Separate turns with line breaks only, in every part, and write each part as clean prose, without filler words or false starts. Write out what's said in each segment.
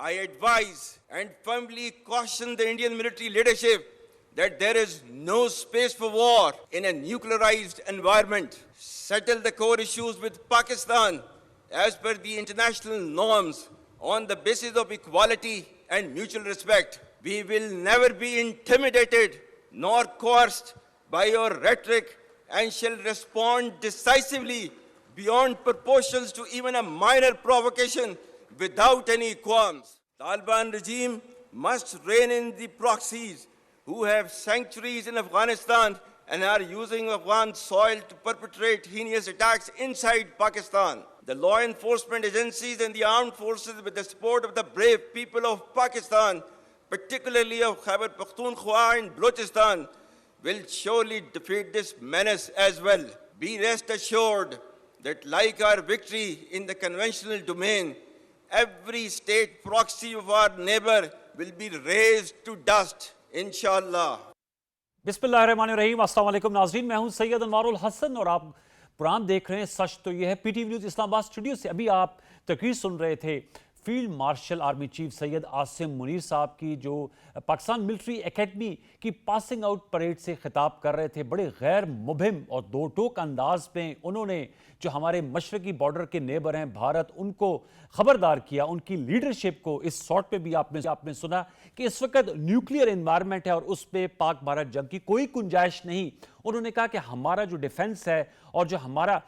I advise and firmly caution the Indian military leadership that there is no space for war in a nuclearized environment. Settle the core issues with Pakistan as per the international norms on the basis of equality and mutual respect. We will never be intimidated nor coerced by your rhetoric and shall respond decisively beyond proportions to even a minor provocation without any qualms. Taliban regime must rein in the proxies who have sanctuaries in Afghanistan and are using Afghan soil to perpetrate heinous attacks inside Pakistan. The law enforcement agencies and the armed forces, with the support of the brave people of Pakistan, particularly of Khyber Pakhtunkhwa and Balochistan, will surely defeat this menace as well. Be rest assured that like our victory in the conventional domain, every state proxy of our neighbor will be razed to dust, inshallah.
बिस्मिल्लाहिर्रहमानिर्रहीम, अस्सलाम वालेकुम नाज़रीन, मैं हूं सैयद अनवारुल हसन और आप programme देख रहे हैं सच तो यह है पीटीवी न्यूज़ इस्लामाबाद स्टूडियो से। अभी आप तकरीर सुन रहे थे field marshal army chief Syed Asim Munir साहब की, जो पाकिस्तान मिलिट्री एकेडमी की पासिंग आउट परेड से खिताब कर रहे थे। बड़े गैर मुबहिम और दो टोक अंदाज में उन्होंने जो हमारे मशरकी बॉर्डर के नेबर हैं भारत, उनको खबरदार किया, उनकी लीडरशिप को। इस शॉट पे भी आपने सुना कि इस वक्त न्यूक्लियर एनवायरनमेंट है और उस पर पाक भारत जंग की कोई गुंजाइश नहीं। उन्होंने कहा कि हमारा जो डिफेंस है और जो हमारा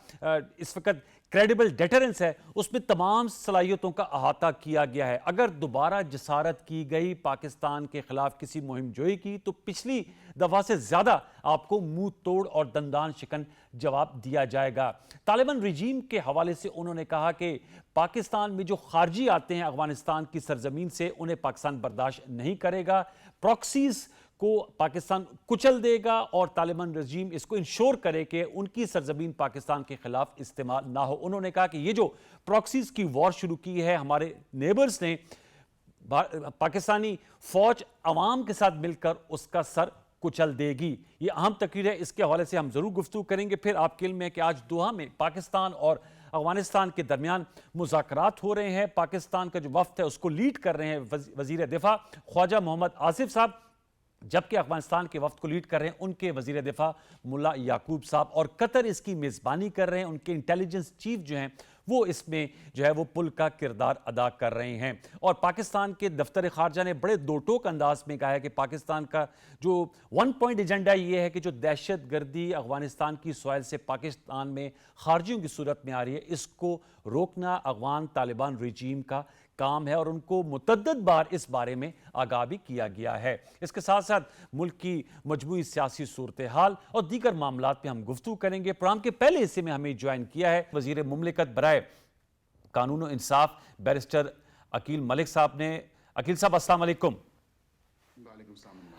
इस वक्त क्रेडिबल डेटरेंस है उसमें तमाम सलाहियतों का अहाता किया गया है। अगर दोबारा जसारत की गई पाकिस्तान के खिलाफ किसी मुहिम जोई की तो पिछली दफा से ज्यादा आपको मुंह तोड़ और दंदान शिकन जवाब दिया जाएगा। तालिबान रिजीम के हवाले से उन्होंने कहा कि पाकिस्तान में जो खारजी आते हैं अफगानिस्तान की सरजमीन से, उन्हें पाकिस्तान बर्दाश्त नहीं करेगा। प्रॉक्सीज को पाकिस्तान कुचल देगा और तालिबान रजीम इसको इंश्योर करे कि उनकी सरजमीन पाकिस्तान के खिलाफ इस्तेमाल ना हो। उन्होंने कहा कि ये जो प्रॉक्सीज की वॉर शुरू की है हमारे नेबर्स ने, पाकिस्तानी फौज अवाम के साथ मिलकर उसका सर कुचल देगी। ये अहम तकरीर है, इसके हवाले से हम जरूर गुफ्तगू करेंगे। फिर आपके इल्म में कि आज दोहा में पाकिस्तान और अफगानिस्तान के दरमियान मुज़ाकरात हो रहे हैं। पाकिस्तान का जो वफ्द है उसको लीड कर रहे हैं वजीर दिफा ख्वाजा मोहम्मद आसिफ साहब, जबकि अफगानिस्तान के वफ्द को लीड कर रहे हैं उनके वजीर दिफा मुल्ला याकूब साहब, और कतर इसकी मेज़बानी कर रहे हैं। उनके इंटेलिजेंस चीफ जो हैं वो इसमें जो है वो पुल का किरदार अदा कर रहे हैं। और पाकिस्तान के दफ्तर खारजा ने बड़े दो टोक अंदाज में कहा है कि पाकिस्तान का जो वन पॉइंट एजेंडा ये है कि जो दहशत गर्दी अफगानिस्तान की सॉइल से पाकिस्तान में खारजियों की सूरत में आ रही है, इसको रोकना अफगान तालिबान रिजीम का काम है और उनको मुतद्दद बार इस बारे में आगाह भी किया गया है। इसके साथ साथ मुल्क की मजबूई सियासी सूरत हाल और दीगर मामलात पे हम गुफ्तगू करेंगे। प्रोग्राम के पहले हिस्से में हमें ज्वाइन किया है वजीर मुमलिकत बराए कानून और इंसाफ बैरिस्टर अकील मलिक साहब ने। अकील साहब अस्सलाम वालेकुम।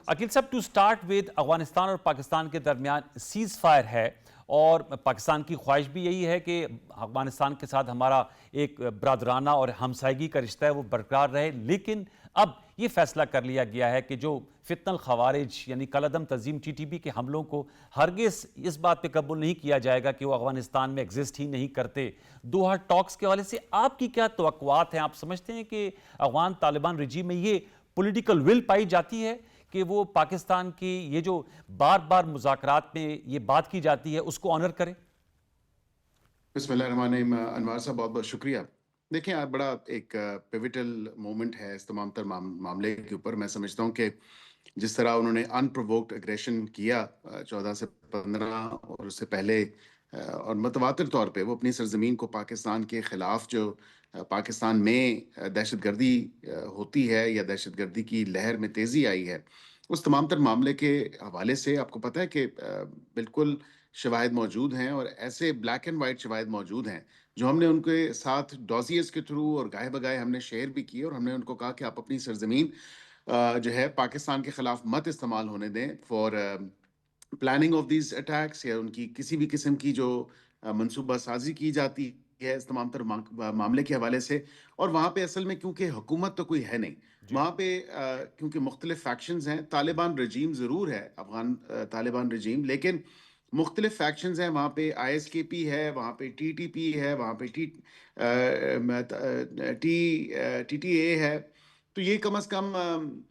अकील साहब, टू स्टार्ट विद, अफगानिस्तान और पाकिस्तान के दरमियान सीज फायर है और पाकिस्तान की ख्वाहिश भी यही है कि अफगानिस्तान के साथ हमारा एक बरादराना और हमसायगी का रिश्ता है वो बरकरार रहे। लेकिन अब ये फैसला कर लिया गया है कि जो फितनल खवारिज यानी कलअदम तंजीम टीटीपी के हमलों को हरगिज़ इस बात पे कबूल नहीं किया जाएगा कि वो अफगानिस्तान में एग्जिस्ट ही नहीं करते। दोहा टॉक्स के हवाले से आपकी क्या तवक्कुआत हैं? आप समझते हैं कि अफगान तालिबान रिजीम में ये पॉलिटिकल विल पाई जाती है कि वो पाकिस्तान की ये जो बार बार मुज़ाकरात में ये बात की जाती है उसको ऑनर करे?
बिस्मिल्लाहिर्रहमानिर्रहीम। अनवार साहब, बहुत बहुत शुक्रिया। देखिए, आज बड़ा एक पिविटल मोमेंट है इस तमाम तर मामले के ऊपर। मैं समझता हूँ कि जिस तरह उन्होंने अनप्रोवोक्ड एग्रेशन किया 14 से 15 और उससे पहले और मतवातिर तौर पे वो अपनी सरजमीन को पाकिस्तान के ख़िलाफ़ जो पाकिस्तान में दहशतगर्दी होती है या दहशतगर्दी की लहर में तेज़ी आई है, उस तमाम तर मामले के हवाले से आपको पता है कि बिल्कुल शवाहिद मौजूद हैं और ऐसे ब्लैक एंड वाइट शवाहिद मौजूद हैं जो हमने उनके साथ डॉजियर्स के थ्रू और गाहे बगाए हमने शेयर भी किए और हमने उनको कहा कि आप अपनी सरजमीन जो है पाकिस्तान के ख़िलाफ़ मत इस्तेमाल होने दें for planning of these attacks या उनकी किसी भी किस्म की जो मनसूबा साजी की जाती है इस तमाम तर मामले के हवाले से। और वहाँ पे असल में क्योंकि हुकूमत तो कोई है नहीं, वहाँ पे क्योंकि मुख्तलिफ फैक्शंस हैं, तालिबान रजीम ज़रूर है अफगान तालिबान रजीम, लेकिन मुख्तलिफ फैक्शंस हैं। वहाँ पे ISKP है, वहाँ पे TTP है, वहाँ पे TTA है तो ये कम से कम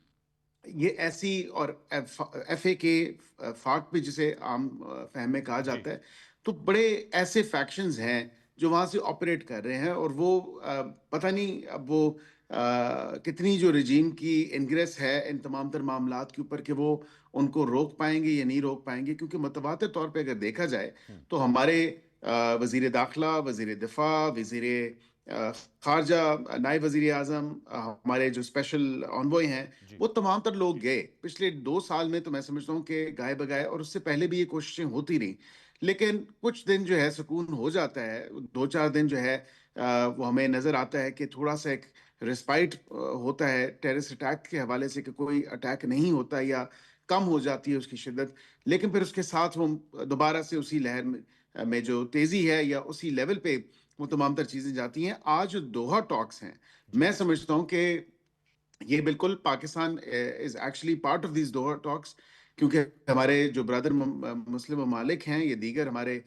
ये ऐसी और एफए के फाक भी जिसे आम फहम में कहा
जी।
जाता है, तो बड़े ऐसे फैक्शंस हैं जो वहां से ऑपरेट कर रहे हैं, और वो पता नहीं अब वो कितनी जो रजीम की इंग्रेस है इन तमाम तर मामलात के ऊपर कि वो उनको रोक पाएंगे या नहीं रोक पाएंगे, क्योंकि मुतवातिर तौर पे अगर देखा जाए तो हमारे वजीर दाखिला, वजीर दिफा, वजीर खारजा, नायब वजीर आजम, हमारे जो स्पेशल ऑनवॉय हैं,
जी।
वो तमाम तर लोग गए पिछले 2 साल में। तो मैं समझता हूँ कि गाए बगाए, और उससे पहले भी ये कोशिशें होती रही, लेकिन कुछ दिन जो है सुकून हो जाता है, 2-4 दिन जो है वो हमें नजर आता है कि थोड़ा सा एक रिस्पाइट होता है टेररिस्ट अटैक के हवाले से, कि कोई अटैक नहीं होता या कम हो जाती है उसकी शिद्दत। लेकिन फिर उसके साथ वो दोबारा से उसी लहर में जो तेजी है या उसी लेवल पे वो तमाम तर चीजें जाती हैं। आज जो दोहा टॉक्स हैं,
जी।
मैं समझता हूँ कि ये बिल्कुल Pakistan is actually part of this Doha talks, क्योंकि हमारे जो ब्रदर मुस्लिम ममालिक हैं या दीगर हमारे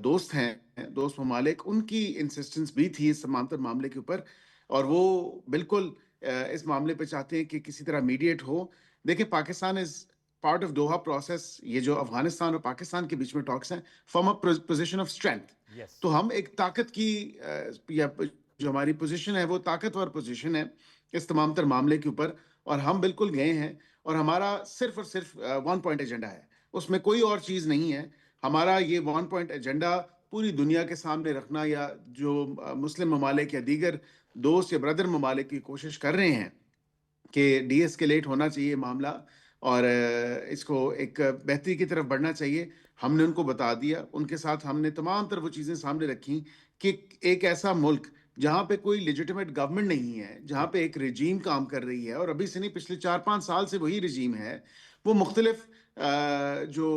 दोस्त हैं, दोस्त ममालिक, उनकी इंसिस्टेंस भी थी इस समांतर मामले के ऊपर, और वो बिल्कुल इस मामले पे चाहते हैं कि किसी तरह मीडिएट हो। देखिए, Pakistan is part of Doha process. ये जो अफगानिस्तान और पाकिस्तान के बीच में टॉक्स हैं, from a position of strength,
yes.
तो हम एक ताकत की या जो हमारी पोजीशन है वो ताकतवर पोजीशन है इस तमाम तर मामले के ऊपर, और हम बिल्कुल गए हैं। और हमारा सिर्फ और सिर्फ 1 पॉइंट एजेंडा है, उसमें कोई और चीज नहीं है। हमारा ये 1 पॉइंट एजेंडा पूरी दुनिया के सामने रखना, या जो मुस्लिम ममालिक या दीगर दोस्त या ब्रदर ममालिक की कोशिश कर रहे हैं कि डी एस्केलेट होना चाहिए मामला, और इसको एक बेहतरी की तरफ बढ़ना चाहिए। हमने उनको बता दिया, उनके साथ हमने तमाम तरह वो चीज़ें सामने रखी कि एक ऐसा मुल्क जहाँ पे कोई लेजिटिमेट गवर्नमेंट नहीं है, जहाँ
जी।
पे एक रजीम काम कर रही है, और अभी से नहीं पिछले 4-5 साल से वही रजीम है, वो मुख्तलिफ जो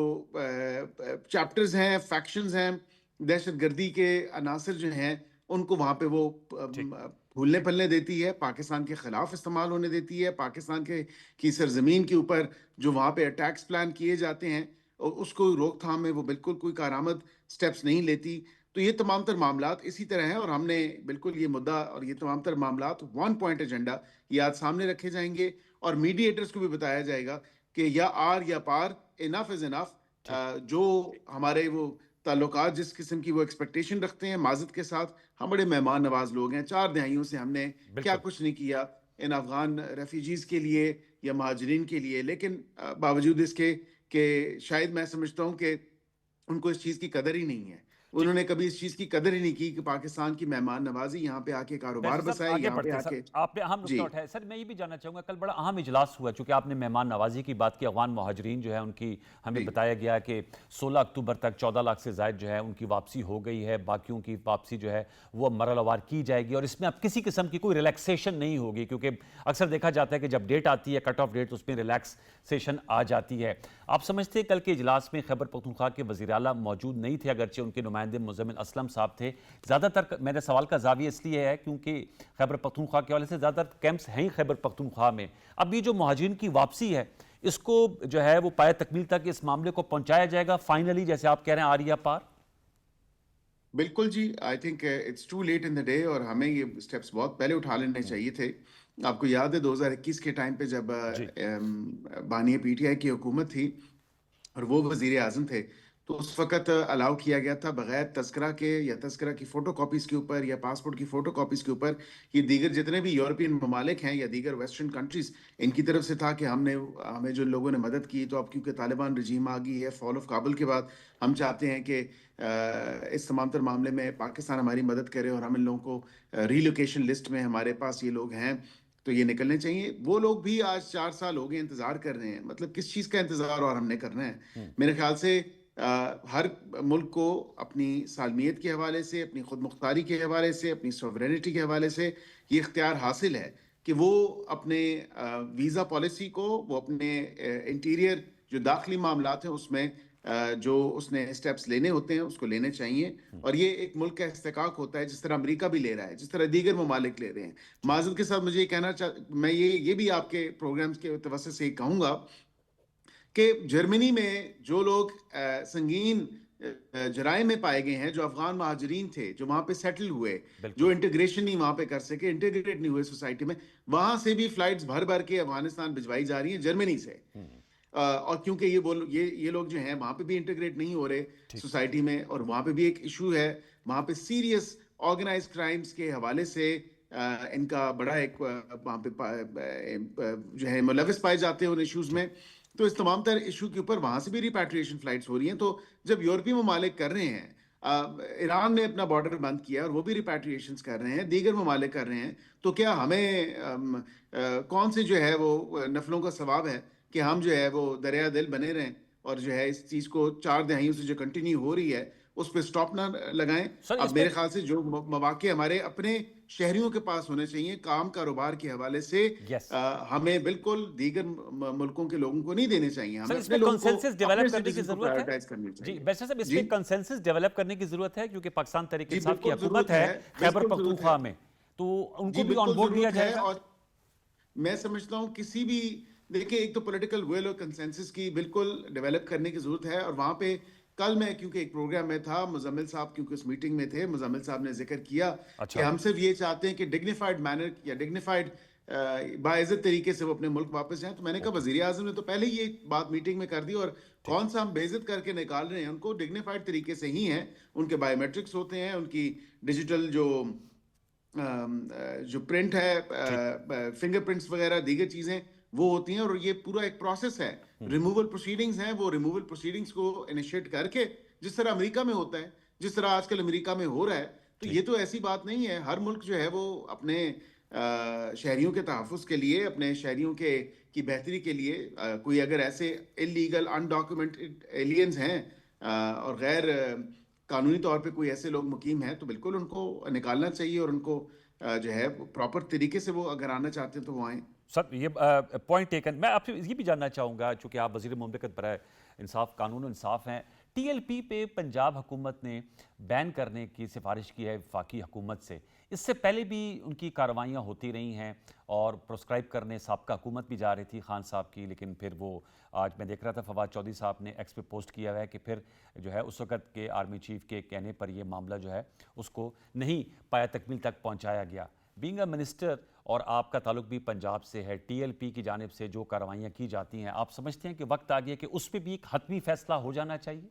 चैप्टर्स हैं, फैक्शंस हैं, दहशत गर्दी के अनासर जो हैं, उनको वहाँ पे वो
ठीक।
फूलने पलने देती है, पाकिस्तान के खिलाफ इस्तेमाल होने देती है, पाकिस्तान के की सरजमीन के ऊपर जो वहाँ पे अटैक्स प्लान किए जाते हैं, उसको रोकथाम में वो बिल्कुल कोई कारआमद स्टेप्स नहीं लेती। तो ये तमाम तर मामलात इसी तरह हैं, और हमने बिल्कुल ये मुद्दा और ये तमाम तर मामलात 1 पॉइंट एजेंडा ये आज सामने रखे जाएंगे, और मीडिएटर्स को भी बताया जाएगा कि या आर या पार, इनफ इज इनफ।
ठीक।
जो हमारे वो ताल्लुकात जिस किस्म की वो एक्सपेक्टेशन रखते हैं माजद के साथ, हम बड़े मेहमान नवाज लोग हैं। 4 दहाइयों से हमने क्या
बिल्कुल।
कुछ नहीं किया इन अफगान रेफ्यूजीज के लिए या महाजरीन के लिए, लेकिन बावजूद इसके कि शायद मैं समझता हूँ कि उनको इस चीज़ की कदर ही नहीं है।
जी।
उन्होंने कभी इस चीज़ की कदर ही नहीं की कि पाकिस्तान की मेहमान नवाजी, यहाँ पे आके कारोबार
बैरिस्टर साहब
बसाए,
आगे
यहाँ पे
बढ़ते हैं सर,
आके।
आपने अहम
जी।
नुकता उठाया सर। मैं ये भी जानना चाहूँगा, कल बड़ा अहम इजलास हुआ, चूँकि आपने मेहमान नवाजी की बात की, अफगान महाजरीन जो है उनकी हमें
जी।
बताया गया कि 16 अक्टूबर तक 14 लाख से ज़ायद जो है उनकी वापसी हो गई है, बाकियों की वापसी जो है वो मरहलावार की जाएगी, और इसमें अब किसी किस्म की कोई रिलैक्सेशन नहीं होगी, क्योंकि अक्सर देखा जाता है कि जब डेट आती है, कट ऑफ डेट, उसमें रिलैक्सेशन आ जाती है। आप समझते हैं कल के इजलास में खैबर पख्तूनख्वा के वज़ीर आला मौजूद नहीं थे, अगरचे उनके नुमाइंदे मुज़म्मिल असलम साहब थे। ज़्यादातर मेरे सवाल का जाविया इसलिए है क्योंकि खैबर पख्तूनख्वा के वाले से ज़्यादातर कैंप्स हैं ही खैबर पख्तूनख्वा में। अब ये जो महाजिरीन की वापसी है, इसको जो है वो पाए तकमील तक इस मामले को पहुंचाया जाएगा फाइनली, जैसे आप कह रहे हैं, आरिया पार।
बिल्कुल जी, I think it's too late in the day, और हमें ये स्टेप्स बहुत पहले उठा लेने चाहिए थे। आपको याद है 2021 के टाइम पे जब
जी।
बानी पीटीआई की हुकूमत थी और वो वजीर आजम थे, तो उस वक्त अलाउ किया गया था बगैर तस्करा के या तस्करा की फ़ोटो कॉपीज़ के ऊपर या पासपोर्ट की फ़ोटो कॉपीज़ के ऊपर, ये दीगर जितने भी यूरोपियन ममालिक हैं या दीगर वेस्टर्न कंट्रीज़, इनकी तरफ से था कि हमें जो लोगों ने मदद की, तो अब क्योंकि तालिबान रजीम आ गई है फॉल ऑफ काबुल के बाद, हम चाहते हैं कि इस तमाम तर मामले में पाकिस्तान हमारी मदद करे, और हम इन लोगों को रीलोकेशन लिस्ट में हमारे पास ये लोग हैं, तो ये निकलने चाहिए। वो लोग भी आज 4 साल हो गए इंतज़ार कर रहे हैं। मतलब किस चीज़ का इंतज़ार और हमने करना है? मेरे ख्याल से हर मुल्क को अपनी सालमियत के हवाले से, अपनी खुद मुख्तारी के हवाले से, अपनी सॉवरेनिटी के हवाले से ये इख्तियार हासिल है कि वो अपने वीज़ा पॉलिसी को, वो अपने इंटीरियर जो दाखिली मामलात हैं उसमें जो उसने स्टेप्स लेने होते हैं उसको लेने चाहिए। और ये एक मुल्क का इस्तेकाक होता है, जिस तरह अमेरिका भी ले रहा है, जिस तरह दीगर ममालिक ले रहे हैं। माजद के साथ मुझे ये कहना मैं ये भी आपके प्रोग्राम्स के तवस्सुस से कहूँगा कि जर्मनी में जो लोग संगीन जराए में पाए गए हैं, जो अफगान महाजरीन थे, जो वहां पे सेटल हुए,
बिल्कुल।
जो इंटीग्रेशन नहीं वहां पे कर सके, इंटीग्रेट नहीं हुए सोसाइटी में, वहां से भी फ्लाइट्स भर भर के अफगानिस्तान भिजवाई जा रही हैं जर्मनी से। और क्योंकि ये लोग जो हैं वहां पे भी इंटीग्रेट नहीं हो रहे
ठीक।
सोसाइटी में, और वहां पे भी एक इशू है, वहां पे सीरियस ऑर्गेनाइज क्राइम्स के हवाले से इनका बड़ा एक वहां पे जो है मुलविस पाए जाते हैं उन इश्यूज में। तो इस तमाम तर इशू के ऊपर वहां से भी रिपैट्रिएशन फ्लाइट्स हो रही हैं। तो जब यूरोपीय ममालिक कर रहे हैं, ईरान ने अपना बॉर्डर बंद किया और वो भी रिपैट्रिएशन कर रहे हैं, दीगर ममालिक कर रहे हैं, तो क्या हमें कौन से जो है वो नफलों का सवाब है कि हम जो है वो दरिया दिल बने रहें और जो है इस चीज को 4 दहाइयों से जो कंटिन्यू हो रही है उस पर स्टॉप ना लगाएं।
सर,
अब
इस
मेरे
पे
ख्याल से जो मौके हमारे अपने शहरियों के पास होने चाहिए काम कारोबार के हवाले से,
यस
हमें बिल्कुल दीगर मुल्कों के लोगों को नहीं देने चाहिए।
सर,
हमें
इस
अपने
पे
लोगों को,
कंसेंसस
अपने
डेवलप करने की
सिटीजन को
जरूरत है।
प्रायोरिटाइज करनी
जी
चाहिए।
वैसे साहब, इस
जी
पे कंसेंसस डेवलप करने की जरूरत है, क्योंकि पाकिस्तान तहरीक
जी
इंसाफ की
बिल्कुल
हुकूमत
जरूरत
है
है,
खैबर
बिल्कुल जरूरत
पख्तूनख्वा
है।
में, तो
जी
उनको भी ऑन
बिल्कुल
बोर्ड लिया
जरूरत है।
जाएगा।
और मैं समझता हूँ किसी भी, देखिए, एक तो पॉलिटिकल विल और कंसेंसस की बिल्कुल डेवलप करने की जरूरत है। और वहां पे कल मैं क्योंकि एक प्रोग्राम में था, मुजम्मिल साहब क्योंकि उस मीटिंग में थे, मुजम्मिल साहब ने जिक्र किया कि
अच्छा।
हम सिर्फ ये चाहते हैं कि डिग्निफाइड मैनर या डिग्निफाइड बाइज्जत तरीके से वो अपने मुल्क वापस जाएं। तो मैंने कहा
ओके।
वजीर आजम ने तो पहले ही ये बात मीटिंग में कर दी, और
ठीक।
कौन सा हम बेइज्जत करके निकाल रहे हैं उनको, डिग्निफाइड तरीके से ही हैं। उनके बायोमेट्रिक्स होते हैं, उनकी डिजिटल जो प्रिंट
ठीक।
है, फिंगरप्रिंट्स वगैरह दीगर चीजें वो होती हैं, और ये पूरा एक प्रोसेस है। रिमूवल प्रोसीडिंग्स हैं, वो रिमूवल प्रोसीडिंग्स को इनिशिएट करके, जिस तरह अमेरिका में होता है, जिस तरह आजकल अमेरिका में हो रहा है। तो
ठीक।
ये तो ऐसी बात नहीं है। हर मुल्क जो है वो अपने शहरियों के तहफ़्फ़ुज़ के लिए, अपने शहरियों के की बेहतरी के लिए, कोई अगर ऐसे इलीगल अनडॉक्यूमेंटेड एलियंस हैं और गैर कानूनी तौर पे कोई ऐसे लोग मुकीम हैं, तो बिल्कुल उनको निकालना चाहिए, और उनको जो है प्रॉपर तरीके से वो अगर आना चाहते हैं तो वो आएँ।
सर, ये पॉइंट टेकन। मैं आपसे ये भी जानना चाहूँगा, चूँकि आप वज़ीर मुमलिकत बराए इंसाफ, कानून और इंसाफ हैं, टीएलपी पे पंजाब हुकूमत ने बैन करने की सिफारिश की है वफाकी हुकूमत से। इससे पहले भी उनकी कार्रवाइयाँ होती रही हैं और प्रोस्क्राइब करने साबका हुकूमत भी जा रही थी खान साहब की, लेकिन फिर वो, आज मैं देख रहा था फवाद चौधरी साहब ने एक्स पे पोस्ट किया हुआ है कि फिर जो है उस वक़्त के आर्मी चीफ के कहने पर ये मामला जो है उसको नहीं पाया तकमील तक पहुँचाया गया। बीइंग अ मिनिस्टर, और आपका ताल्लुक भी पंजाब से है, टीएलपी की जानिब से जो कार्रवाइयाँ की जाती हैं, आप समझते हैं कि वक्त आ गया कि उस पर भी एक हतमी फैसला हो जाना चाहिए?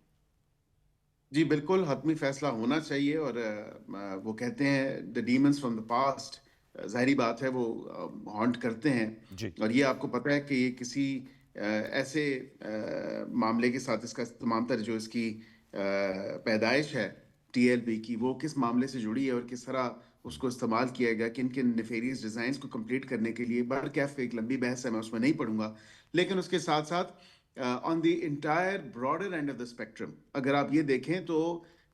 जी बिल्कुल, हतमी फैसला होना चाहिए। और वो कहते हैं the demons from the past, ज़ाहिरी बात है वो हॉन्ट करते हैं।
जी।
और ये आपको पता है कि ये किसी ऐसे मामले के साथ, इसका तमाम तर जो इसकी पैदाइश है टीएलपी की, वो किस मामले से जुड़ी है और किस तरह उसको इस्तेमाल किया गया, किन किन नेफेरियस डिज़ाइंस को कंप्लीट करने के लिए। बहरकैफ एक लंबी बहस है, मैं उसमें नहीं पढ़ूंगा। लेकिन उसके साथ साथ on the entire broader end of the spectrum, अगर आप ये देखें तो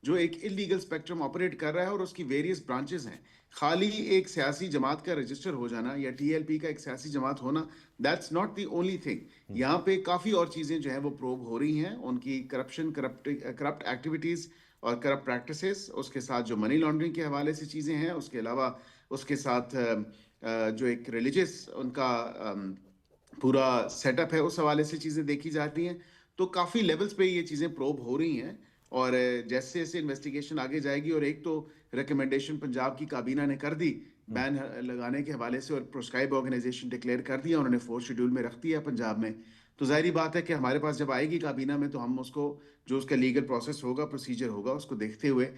जो एक इलीगल स्पेक्ट्रम ऑपरेट कर रहा है और उसकी वेरियस ब्रांचेस हैं, खाली एक सियासी जमात का रजिस्टर हो जाना या टीएलपी का एक सियासी जमात होना, that's not the only thing. यहाँ पे काफ़ी और चीज़ें जो है वो प्रोब हो रही हैं, उनकी करप्शन, करप्ट एक्टिविटीज़ और करप्ट प्रैक्टिसेस, उसके साथ जो मनी लॉन्ड्रिंग के हवाले से चीज़ें हैं, उसके अलावा उसके साथ जो एक रिलीजियस उनका पूरा सेटअप है, उस हवाले से चीज़ें देखी जाती हैं। तो काफ़ी लेवल्स पे ये चीज़ें प्रोब हो रही हैं। और जैसे जैसे इन्वेस्टिगेशन आगे जाएगी, और एक तो रिकमेंडेशन पंजाब की काबीना ने कर दी बैन लगाने के हवाले से, और प्रोस्क्राइब ऑर्गेनाइजेशन डिक्लेयर कर दिया उन्होंने, 4th शेड्यूल में रख दिया पंजाब में। तो जाहिर बात है कि हमारे पास जब आएगी काबीना में, तो हम उसको, जो उसका लीगल प्रोसेस होगा, प्रोसीजर होगा, उसको देखते हुए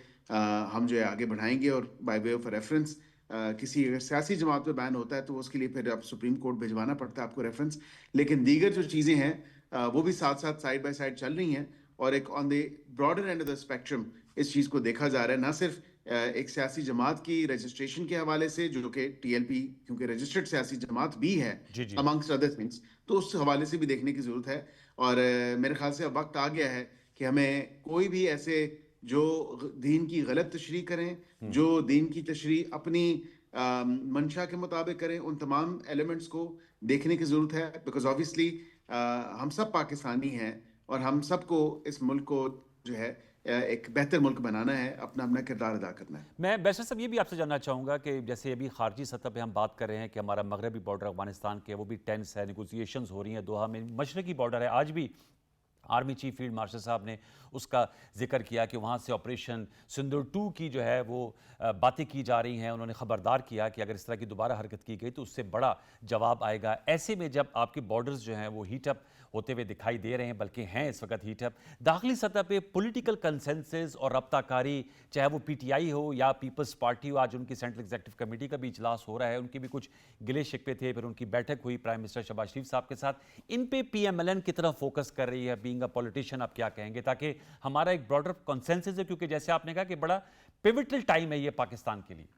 हम जो है आगे बढ़ाएंगे। और बाय वे ऑफ रेफरेंस, किसी अगर सियासी जमात पे बैन होता है तो उसके लिए फिर आप सुप्रीम कोर्ट भिजवाना पड़ता है आपको रेफरेंस। लेकिन दीगर जो चीज़ें हैं वो भी साथ साथ साइड बाय साइड चल रही हैं। और एक on the broader end of the spectrum इस चीज़ को देखा जा रहा है, ना सिर्फ एक सियासी जमात की रजिस्ट्रेशन के हवाले से, जो कि टीएलपी क्योंकि रजिस्टर्ड सियासी जमात भी है
जी। जी।
अमंग्स्ट अदर थिंग्स, तो उस हवाले से भी देखने की ज़रूरत है। और मेरे ख्याल से अब वक्त आ गया है कि हमें कोई भी ऐसे जो दीन की गलत तशरीह करें, जो दीन की तशरीह अपनी मंशा के मुताबिक करें, उन तमाम एलिमेंट्स को देखने की ज़रूरत है। बिकॉज ऑब्वियसली हम सब पाकिस्तानी हैं, और हम सबको इस मुल्क को जो है एक बेहतर मुल्क बनाना है, अपना अपना किरदार अदा करना है।
मैं बैरिस्टर साहब ये भी आपसे जानना चाहूँगा कि जैसे अभी खारजी सतह पे हम बात कर रहे हैं कि हमारा मगरबी बॉर्डर अफगानिस्तान के वो भी टेंस है, नेगोशिएशंस हो रही हैं दोहा में, मशरकी बॉर्डर है, आज भी आर्मी चीफ फील्ड मार्शल साहब ने उसका जिक्र किया कि वहाँ से ऑपरेशन सिंदूर 2 की जो है वो बातें की जा रही हैं। उन्होंने खबरदार किया कि अगर इस तरह की दोबारा हरकत की गई तो उससे बड़ा जवाब आएगा। ऐसे में जब आपके बॉर्डर्स जो हैं वो हीटअप होते हुए दिखाई दे रहे हैं, बल्कि हैं इस वक्त हीटअप, दाखिली सतह पे पॉलिटिकल कंसेंसस और रब्ताकारी, चाहे वो पीटीआई हो या पीपल्स पार्टी हो, आज उनकी सेंट्रल एग्जीक्यूटिव कमेटी का भी इजलास हो रहा है, उनके भी कुछ गिले शिकवे थे, फिर उनकी बैठक हुई प्राइम मिनिस्टर शहबाज शरीफ साहब के साथ। इन पे पीएमएलएन कितना फोकस कर रही है? बीइंग अ पॉलिटिशियन आप क्या कहेंगे, ताकि हमारा एक ब्रॉडर कंसेंसस है, क्योंकि जैसे आपने कहा कि बड़ा पिवटल टाइम है ये पाकिस्तान के लिए।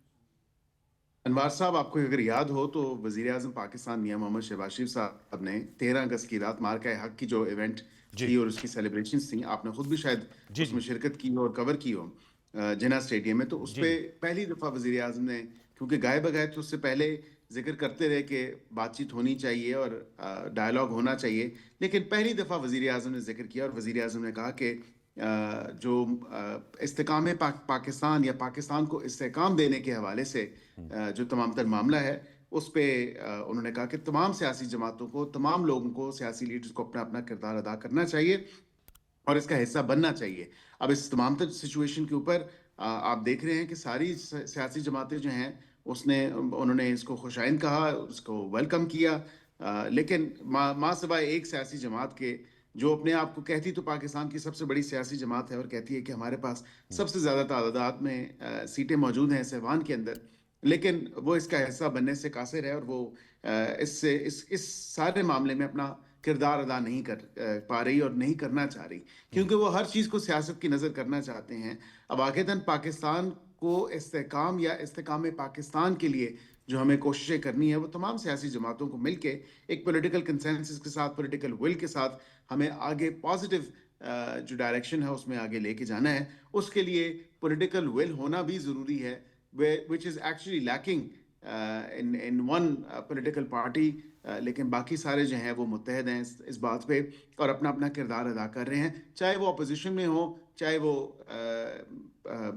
अनवार साहब, आपको अगर याद हो तो वजीर आजम पाकिस्तान मियां मोहम्मद शहबाज शरीफ साहब ने 13 अगस्त की रात मार्का हक की जो इवेंट
जी
थी और उसकी सेलिब्रेशंस थी, आपने खुद भी शायद
जी
उसमें
जी
शिरकत की हो और कवर की हो जिना स्टेडियम में। तो उस
जी
पे
जी
पहली दफा वजीर आजम ने, क्योंकि गाए बगाए तो उससे पहले जिक्र करते रहे कि बातचीत होनी चाहिए और डायलॉग होना चाहिए, लेकिन पहली दफा वजीर आजम ने जिक्र किया और वजीर आजम ने कहा कि जो इस्तेकाम पाकिस्तान या पाकिस्तान को इस्तेकाम देने के हवाले से जो तमाम तर मामला है, उस पे उन्होंने कहा कि तमाम सियासी जमातों को, तमाम लोगों को, सियासी लीडर्स को अपना अपना किरदार अदा करना चाहिए और इसका हिस्सा बनना चाहिए। अब इस तमाम तर सिचुएशन के ऊपर आप देख रहे हैं कि सारी सियासी जमातें जो हैं उन्होंने इसको खुशाइंद कहा, उसको वेलकम किया, लेकिन माँ सिवाय एक सियासी जमात के, जो अपने आप को कहती तो पाकिस्तान की सबसे बड़ी सियासी जमात है और कहती है कि हमारे पास सबसे ज़्यादा तादाद में सीटें मौजूद हैं इस ऐवान के अंदर, लेकिन वो इसका हिस्सा बनने से कासिर है और वो इससे इस सारे मामले में अपना किरदार अदा नहीं कर पा रही और नहीं करना चाह रही, क्योंकि वो हर चीज़ को सियासत की नज़र करना चाहते हैं। अब आखिरतन पाकिस्तान को इस्तेकाम या इस्तेकाम पाकिस्तान के लिए जो हमें कोशिशें करनी है, वो तमाम सियासी जमातों को मिलके एक पॉलिटिकल कंसेंसस के साथ, पॉलिटिकल विल के साथ हमें आगे पॉजिटिव जो डायरेक्शन है उसमें आगे लेके जाना है। उसके लिए पॉलिटिकल विल होना भी ज़रूरी है, which is actually lacking in one political party, लेकिन बाकी सारे जो हैं वो मुत्तहद हैं इस बात पे और अपना अपना किरदार अदा कर रहे हैं, चाहे वो अपोजिशन में हो, चाहे वो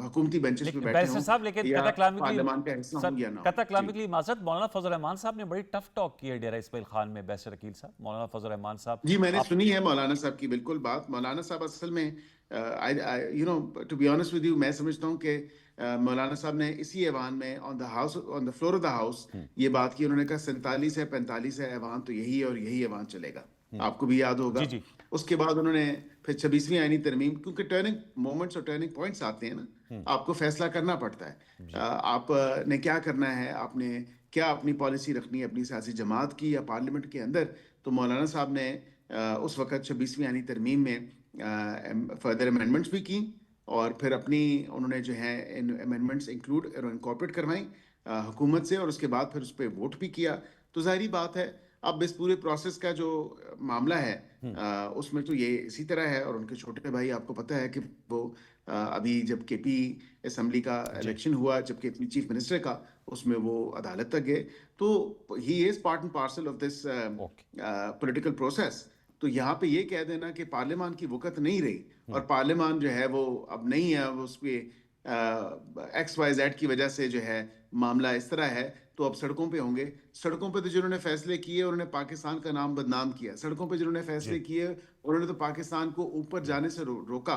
हुकूमती बेंचेस पे बैठे
बैरिस्टर
हों
साहब, लेकिन
या
कतकलामिकली
पार्लियामान का हिस्सा
सर,
हों या ना हो।
कतकलामिकली माजरत, मौलाना फजल रहमान साहब ने बड़ी टफ टॉक की है डेरा इस्माइल खान में। बैरिस्टर अकील साहब, मौलाना फजल रहमान साहब,
जी, मैंने
आप
सुनी है मौलाना साहब की बिल्कुल बात। मौलाना साहब असल में you know, to be honest with you, मैं समझता हूँ कि मौलाना साहब ने इसी ऐवान में on the floor of the house ये बात की। उन्होंने कहा 47 है, 45 है ऐवान, तो यही है और यही ऐवान चलेगा। आपको भी याद होगा।
जी जी
उसके बाद उन्होंने फिर 26वीं आईनी तरमीम, क्योंकि टर्निंग मोमेंट्स और टर्निंग पॉइंट्स आते हैं ना, आपको फैसला करना पड़ता है। आपने क्या करना है, आपने क्या अपनी पॉलिसी रखनी है अपनी सियासी जमात की या पार्लियामेंट के अंदर। तो मौलाना साहब ने उस वक्त 26वीं आईनी तरमीम में फर्दर अमेंडमेंट्स भी की और फिर अपनी उन्होंने जो है इन अमेंडमेंट्स इंक्लूड और इनकॉर्पोरेट करवाई हुकूमत से, और उसके बाद फिर उस पर वोट भी किया। तो जाहिर बात है अब इस पूरे प्रोसेस का जो मामला है उसमें तो ये इसी तरह है। और उनके छोटे भाई, आपको पता है कि वो अभी जब केपी असेंबली का इलेक्शन हुआ, जब केपी चीफ मिनिस्टर का, उसमें वो अदालत तक गए। तो he is part and parcel of this political process. तो यहाँ पे ये कह देना कि पार्लियामान की वक़्त नहीं रही और पार्लियामान जो है वो अब नहीं है, वो उस पर XYZ की वजह से जो है मामला इस तरह है, तो अब सड़कों पे होंगे। सड़कों पे तो जिन्होंने फैसले किए उन्होंने पाकिस्तान का नाम बदनाम किया, सड़कों पे जिन्होंने फैसले किए उन्होंने तो पाकिस्तान को ऊपर जाने से रोका।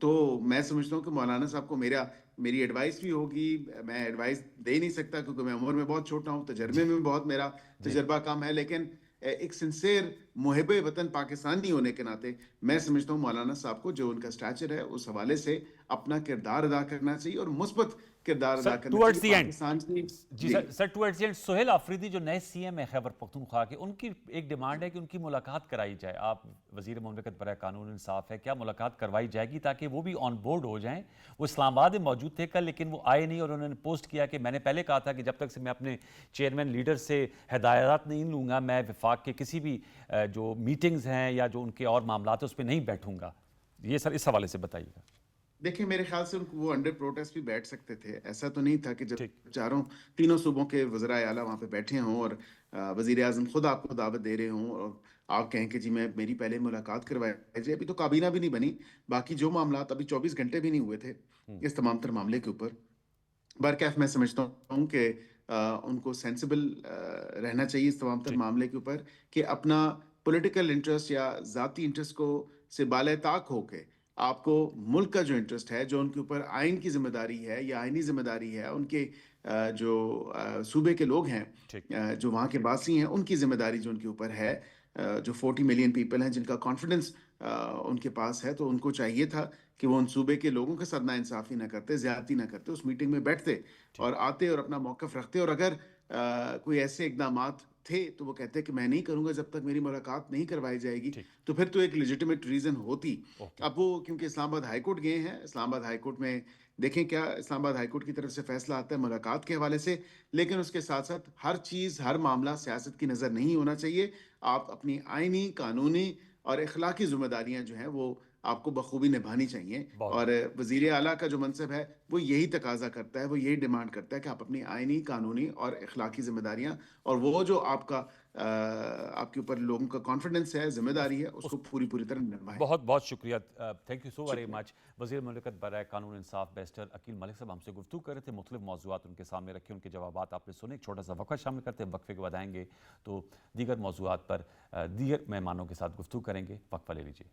तो मैं समझता हूँ कि मौलाना साहब को मेरी एडवाइस भी होगी। मैं एडवाइस दे नहीं सकता क्योंकि मैं उम्र में बहुत छोटा हूँ, तजर्बे में बहुत मेरा तजर्बा कम है, लेकिन एक सिंसेर मुहिब वतन पाकिस्तानी होने के नाते मैं समझता हूँ मौलाना साहब को जो उनका स्टैचर है उस हवाले से अपना किरदार अदा करना चाहिए और मुस्बत किरदार अदा करना
टुवर्ड्स द
चाहिए
एंड
पाकिस्तान की।
जी sir towards the end Suhail Afridi जो नए सीएम है खैबर पख्तूनख्वा के, उनकी एक डिमांड है कि उनकी मुलाकात कराई जाए। आप वजीर मुमलिकत बराए कानून इंसाफ है, क्या मुलाकात करवाई जाएगी ताकि वो भी ऑन बोर्ड हो जाएं? वो इस्लामाबाद में मौजूद थे कल, लेकिन वो आए नहीं और उन्होंने पोस्ट किया कि मैंने पहले कहा था कि जब तक से मैं अपने चेयरमैन लीडर से हिदायत नहीं लूँगा, मैं वफाक के किसी भी जो मीटिंग्स हैं या जो उनके और मामला है उस पर नहीं बैठूंगा। ये सर इस हवाले से बताइएगा।
देखिए, मेरे ख्याल से उनको वो अंडर प्रोटेस्ट भी बैठ सकते थे। ऐसा तो नहीं था कि जब तीनों सूबों के वज़राए आला वहाँ पे बैठे हों और वज़ीर आज़म खुद आपको दावत दे रहे हों और आप कहें कि जी मेरी पहले मुलाकात करवाई जाए। अभी तो काबीना भी नहीं बनी, बाकी जो मामला अभी 24 घंटे भी नहीं हुए थे इस तमाम तर मामले के ऊपर। बरकैफ मैं समझता हूँ कि उनको सेंसिबल रहना चाहिए इस तमाम तर मामले के ऊपर, कि अपना पॉलिटिकल इंटरेस्ट या ज़ाती इंटरेस्ट को से बाले ताक होके आपको मुल्क का जो इंटरेस्ट है, जो उनके ऊपर आइन की जिम्मेदारी है या आइनी जिम्मेदारी है, उनके जो सूबे के लोग हैं,
ठीक।
जो वहाँ के वासी हैं, उनकी जिम्मेदारी जो उनके ऊपर है, जो 40 मिलियन पीपल हैं जिनका कॉन्फिडेंस उनके पास है, तो उनको चाहिए था कि वो उन सूबे के लोगों के साथ नाइंसाफी ना करते, ज्यादती ना करते, उस मीटिंग में बैठते और आते और अपना मौकफ रखते। और अगर कोई ऐसे इकदामात थे तो वो कहते कि मैं नहीं करूंगा जब तक मेरी मुलाकात नहीं करवाई जाएगी,
ठीक।
तो फिर तो एक लेजिटिमेट रीजन होती।
ओके।
अब वो क्योंकि इस्लामाबाद हाई कोर्ट गए हैं, इस्लामाबाद हाई कोर्ट में देखें क्या इस्लामाबाद हाई कोर्ट की तरफ से फैसला आता है मुलाकात के हवाले से। लेकिन उसके साथ साथ हर चीज़, हर मामला सियासत की नज़र नहीं होना चाहिए। आप अपनी आइनी, कानूनी और इखलाकी जिम्मेदारियां जो हैं वो आपको बखूबी निभानी चाहिए।
बहुत
और वजीर आला का जो मनसब है वो यही तकाजा करता है, वो यही डिमांड करता है कि आप अपनी आइनी, कानूनी और इखलाकी जिम्मेदारियां और वो जो आपका आपके ऊपर लोगों का कॉन्फिडेंस है, जिम्मेदारी है, उसको पूरी पूरी तरह निभाएं।
बहुत बहुत शुक्रिया। थैंक यू सो वेरी
शुक्रिया।
मच। वज़ीर मुमलिकत बराए कानून इंसाफ बैरिस्टर अकील मलिक साहब हमसे गुफ्तगू कर रहे थे, मुख्तलिफ मौज़ूआत उनके सामने रखे, उनके जवाबात आपने सुने। एक छोटा सा वक्फा शामिल करते हैं, वक्फे के बाद आएंगे तो दीगर मौज़ूआत पर दीगर मेहमानों के साथ गुफ्तगू करेंगे। वक्फा ले लीजिए।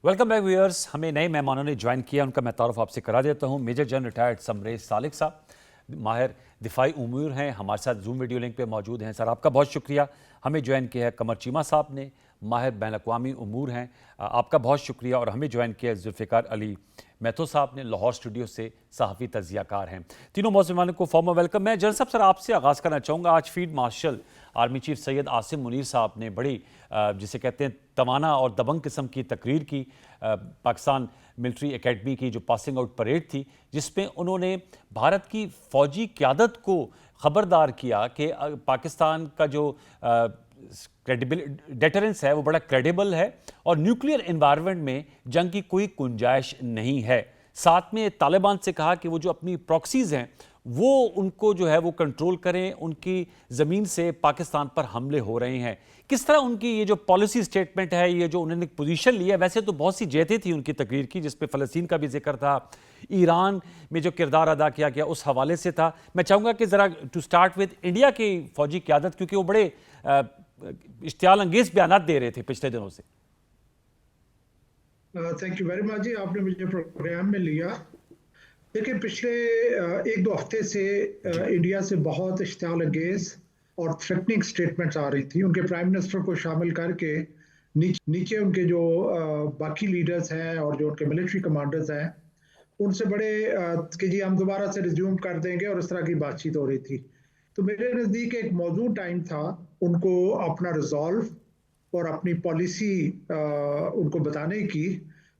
Welcome back viewers. हमें नए मेहमानों ने ज्वाइन किया, उनका मैं तारुफ आपसे करा देता हूं। मेजर जनरल रिटायर्ड समरेज सालिक साहब, माहिर दिफाई उमूर हैं, हमारे साथ जूम वीडियो लिंक पे मौजूद हैं। सर आपका बहुत शुक्रिया। हमें ज्वाइन किया है कमर चीमा साहब ने, माहिर बैन अक़वामी उमूर हैं, आपका बहुत शुक्रिया। और हमें ज्वाइन किया है जुल्फ़िकार अली मैथो साहब ने, लाहौर स्टूडियो से सहाफ़ी तज़ियाकार हैं। तीनों मौजूद को फॉर्मल वेलकम। मैं जनरल साहब सर आपसे आगाज़ करना चाहूँगा। आज field marshal army chief Syed Asim Munir साहब ने बड़ी जिसे कहते हैं तवाना और दबंग किस्म की तकरीर की पाकिस्तान मिलिट्री एकेडमी की जो पासिंग आउट परेड थी, जिसमें उन्होंने भारत की फ़ौजी क़यादत को ख़बरदार किया कि पाकिस्तान का जो डेटरेंस है वो बड़ा क्रेडिबल है और न्यूक्लियर एनवायरनमेंट में जंग की कोई गुंजाइश नहीं है। साथ में तालिबान से कहा कि वो जो अपनी प्रॉक्सीज़ हैं वो उनको जो है वो कंट्रोल करें, उनकी ज़मीन से पाकिस्तान पर हमले हो रहे हैं। किस तरह उनकी ये जो पॉलिसी स्टेटमेंट है, ये जो उन्होंने पोजीशन ली है, वैसे तो बहुत सी जेतें थी उनकी तकरीर की जिस पे फ़लस्तीन का भी जिक्र था, ईरान में जो किरदार अदा किया गया उस हवाले से था। मैं चाहूँगा कि ज़रा टू स्टार्ट विद इंडिया की फ़ौजी क़यादत, क्योंकि वो बड़े इश्तियाल अंगेज़ बयान दे रहे थे पिछले दिनों से।
थैंक यू वेरी मच जी, आपने मुझे प्रोग्राम में लिया। देखिए पिछले एक दो हफ्ते से इंडिया से बहुत इश्तियाल अंगेज और थ्रेटनिंग स्टेटमेंट्स आ रही थी, उनके प्राइम मिनिस्टर को शामिल करके नीचे उनके जो बाकी लीडर्स हैं और जो उनके मिलिट्री कमांडर्स हैं उनसे बड़े कि जी हम दोबारा से रिज्यूम कर देंगे और इस तरह की बातचीत हो रही थी। तो मेरे नज़दीक एक मौजूद टाइम था उनको अपना रिजॉल्व और अपनी पॉलिसी उनको बताने की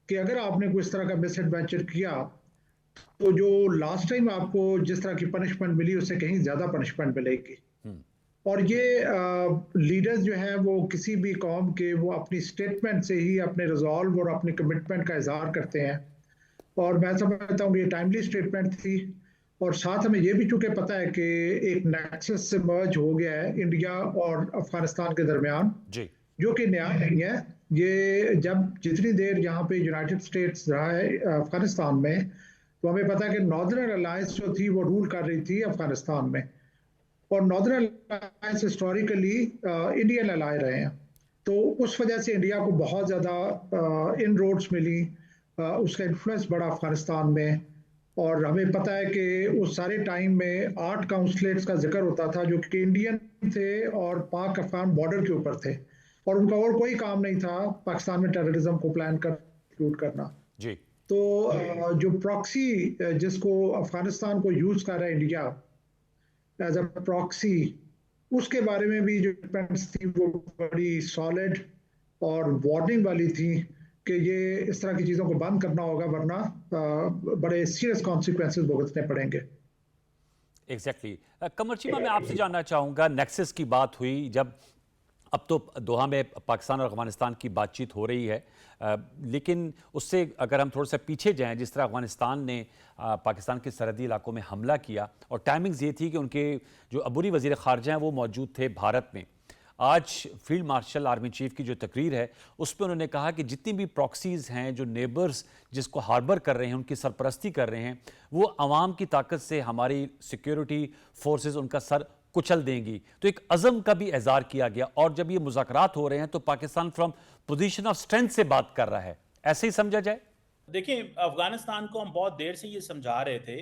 कि अगर आपने कोई इस तरह का मिस एडवेंचर किया तो जो लास्ट टाइम आपको जिस तरह की पनिशमेंट मिली उससे कहीं ज्यादा पनिशमेंट मिलेगी। और ये लीडर्स जो हैं वो किसी भी कौम के वो अपनी स्टेटमेंट से ही अपने रिजॉल्व और अपने कमिटमेंट का इजहार करते हैं और मैं समझता हूँ ये टाइमली स्टेटमेंट थी। और साथ हमें ये भी चूंकि पता है कि एक नेक्सस से मर्ज हो गया है इंडिया और अफगानिस्तान के दरमियान
जी,
जो कि नया नहीं है। ये जब जितनी देर यहाँ पे यूनाइटेड स्टेट्स रहा है अफगानिस्तान में, तो हमें पता है कि नॉर्दर्न अलायंस जो थी वो रूल कर रही थी अफगानिस्तान में और नॉर्दर्न अलायंस हिस्टोरिकली इंडियन अलाय रहे हैं। तो उस वजह से इंडिया को बहुत ज़्यादा इन रोड्स मिली, उसका इन्फ्लुएंस बढ़ा अफगानिस्तान में। और हमें पता है कि उस सारे टाइम में 8 काउंसलेट्स का जिक्र होता था जो कि इंडियन थे और पाक अफगान बॉर्डर के ऊपर थे और उनका और कोई काम नहीं था पाकिस्तान में टेररिज्म को प्लान कर शूट करना
जी।
तो जो प्रॉक्सी जिसको अफगानिस्तान को यूज कर रहा है इंडिया एज अ प्रॉक्सी, उसके बारे में भी जो डिफेंस थी वो बड़ी सॉलिड और वार्निंग वाली थी कि ये इस तरह की चीज़ों को बंद करना होगा वरना बड़े सीरियस कॉन्सिक्वेंसेस भुगतने पड़ेंगे।
एग्जैक्टली। कमर चीमा, मैं आपसे जानना चाहूँगा, नेक्सस की बात हुई जब, अब तो दोहा में पाकिस्तान और अफगानिस्तान की बातचीत हो रही है, लेकिन उससे अगर हम थोड़ा सा पीछे जाएं, जिस तरह अफगानिस्तान ने पाकिस्तान के सरहदी इलाकों में हमला किया और टाइमिंग्स ये थी कि उनके जो अबूरी वज़ीर ख़ारजा हैं वो मौजूद थे भारत में, आज फील्ड मार्शल आर्मी चीफ की जो तकरीर है उस पर उन्होंने कहा कि जितनी भी प्रॉक्सीज हैं, जो नेबर्स जिसको हार्बर कर रहे हैं, उनकी सरपरस्ती कर रहे हैं, वो अवाम की ताकत से हमारी सिक्योरिटी फोर्सेस उनका सर कुचल देंगी। तो एक अज़म का भी इज़हार किया गया। और जब ये मुज़ाकरात हो रहे हैं तो Pakistan from position of strength से बात कर रहा है, ऐसे ही समझा जाए?
देखिए, अफगानिस्तान को हम बहुत देर से ये समझा रहे थे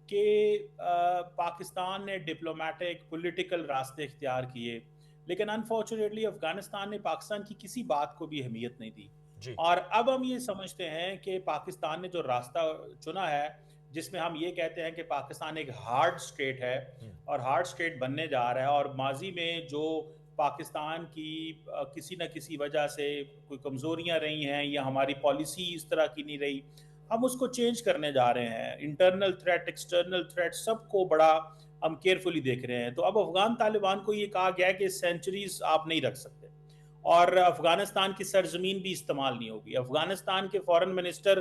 कि पाकिस्तान ने डिप्लोमेटिक पॉलिटिकल रास्ते इख्तियार किए, लेकिन अनफॉर्चुनेटली अफगानिस्तान ने पाकिस्तान की किसी बात को भी अहमियत नहीं दी। और अब हम ये समझते हैं कि पाकिस्तान ने जो रास्ता चुना है, जिसमें हम ये कहते हैं कि पाकिस्तान एक हार्ड स्टेट है और हार्ड स्टेट बनने जा रहा है, और माजी में जो पाकिस्तान की किसी न किसी वजह से कोई कमज़ोरियां रही हैं या हमारी पॉलिसी इस तरह की नहीं रही, हम उसको चेंज करने जा रहे हैं। इंटरनल थ्रेट, एक्सटर्नल थ्रेट, सबको बड़ा हम केयरफुली देख रहे हैं। तो अब अफगान तालिबान को ये कहा गया है कि सेंचुरीज आप नहीं रख सकते और अफगानिस्तान की सरजमीन भी इस्तेमाल नहीं होगी। अफगानिस्तान के फॉरेन मिनिस्टर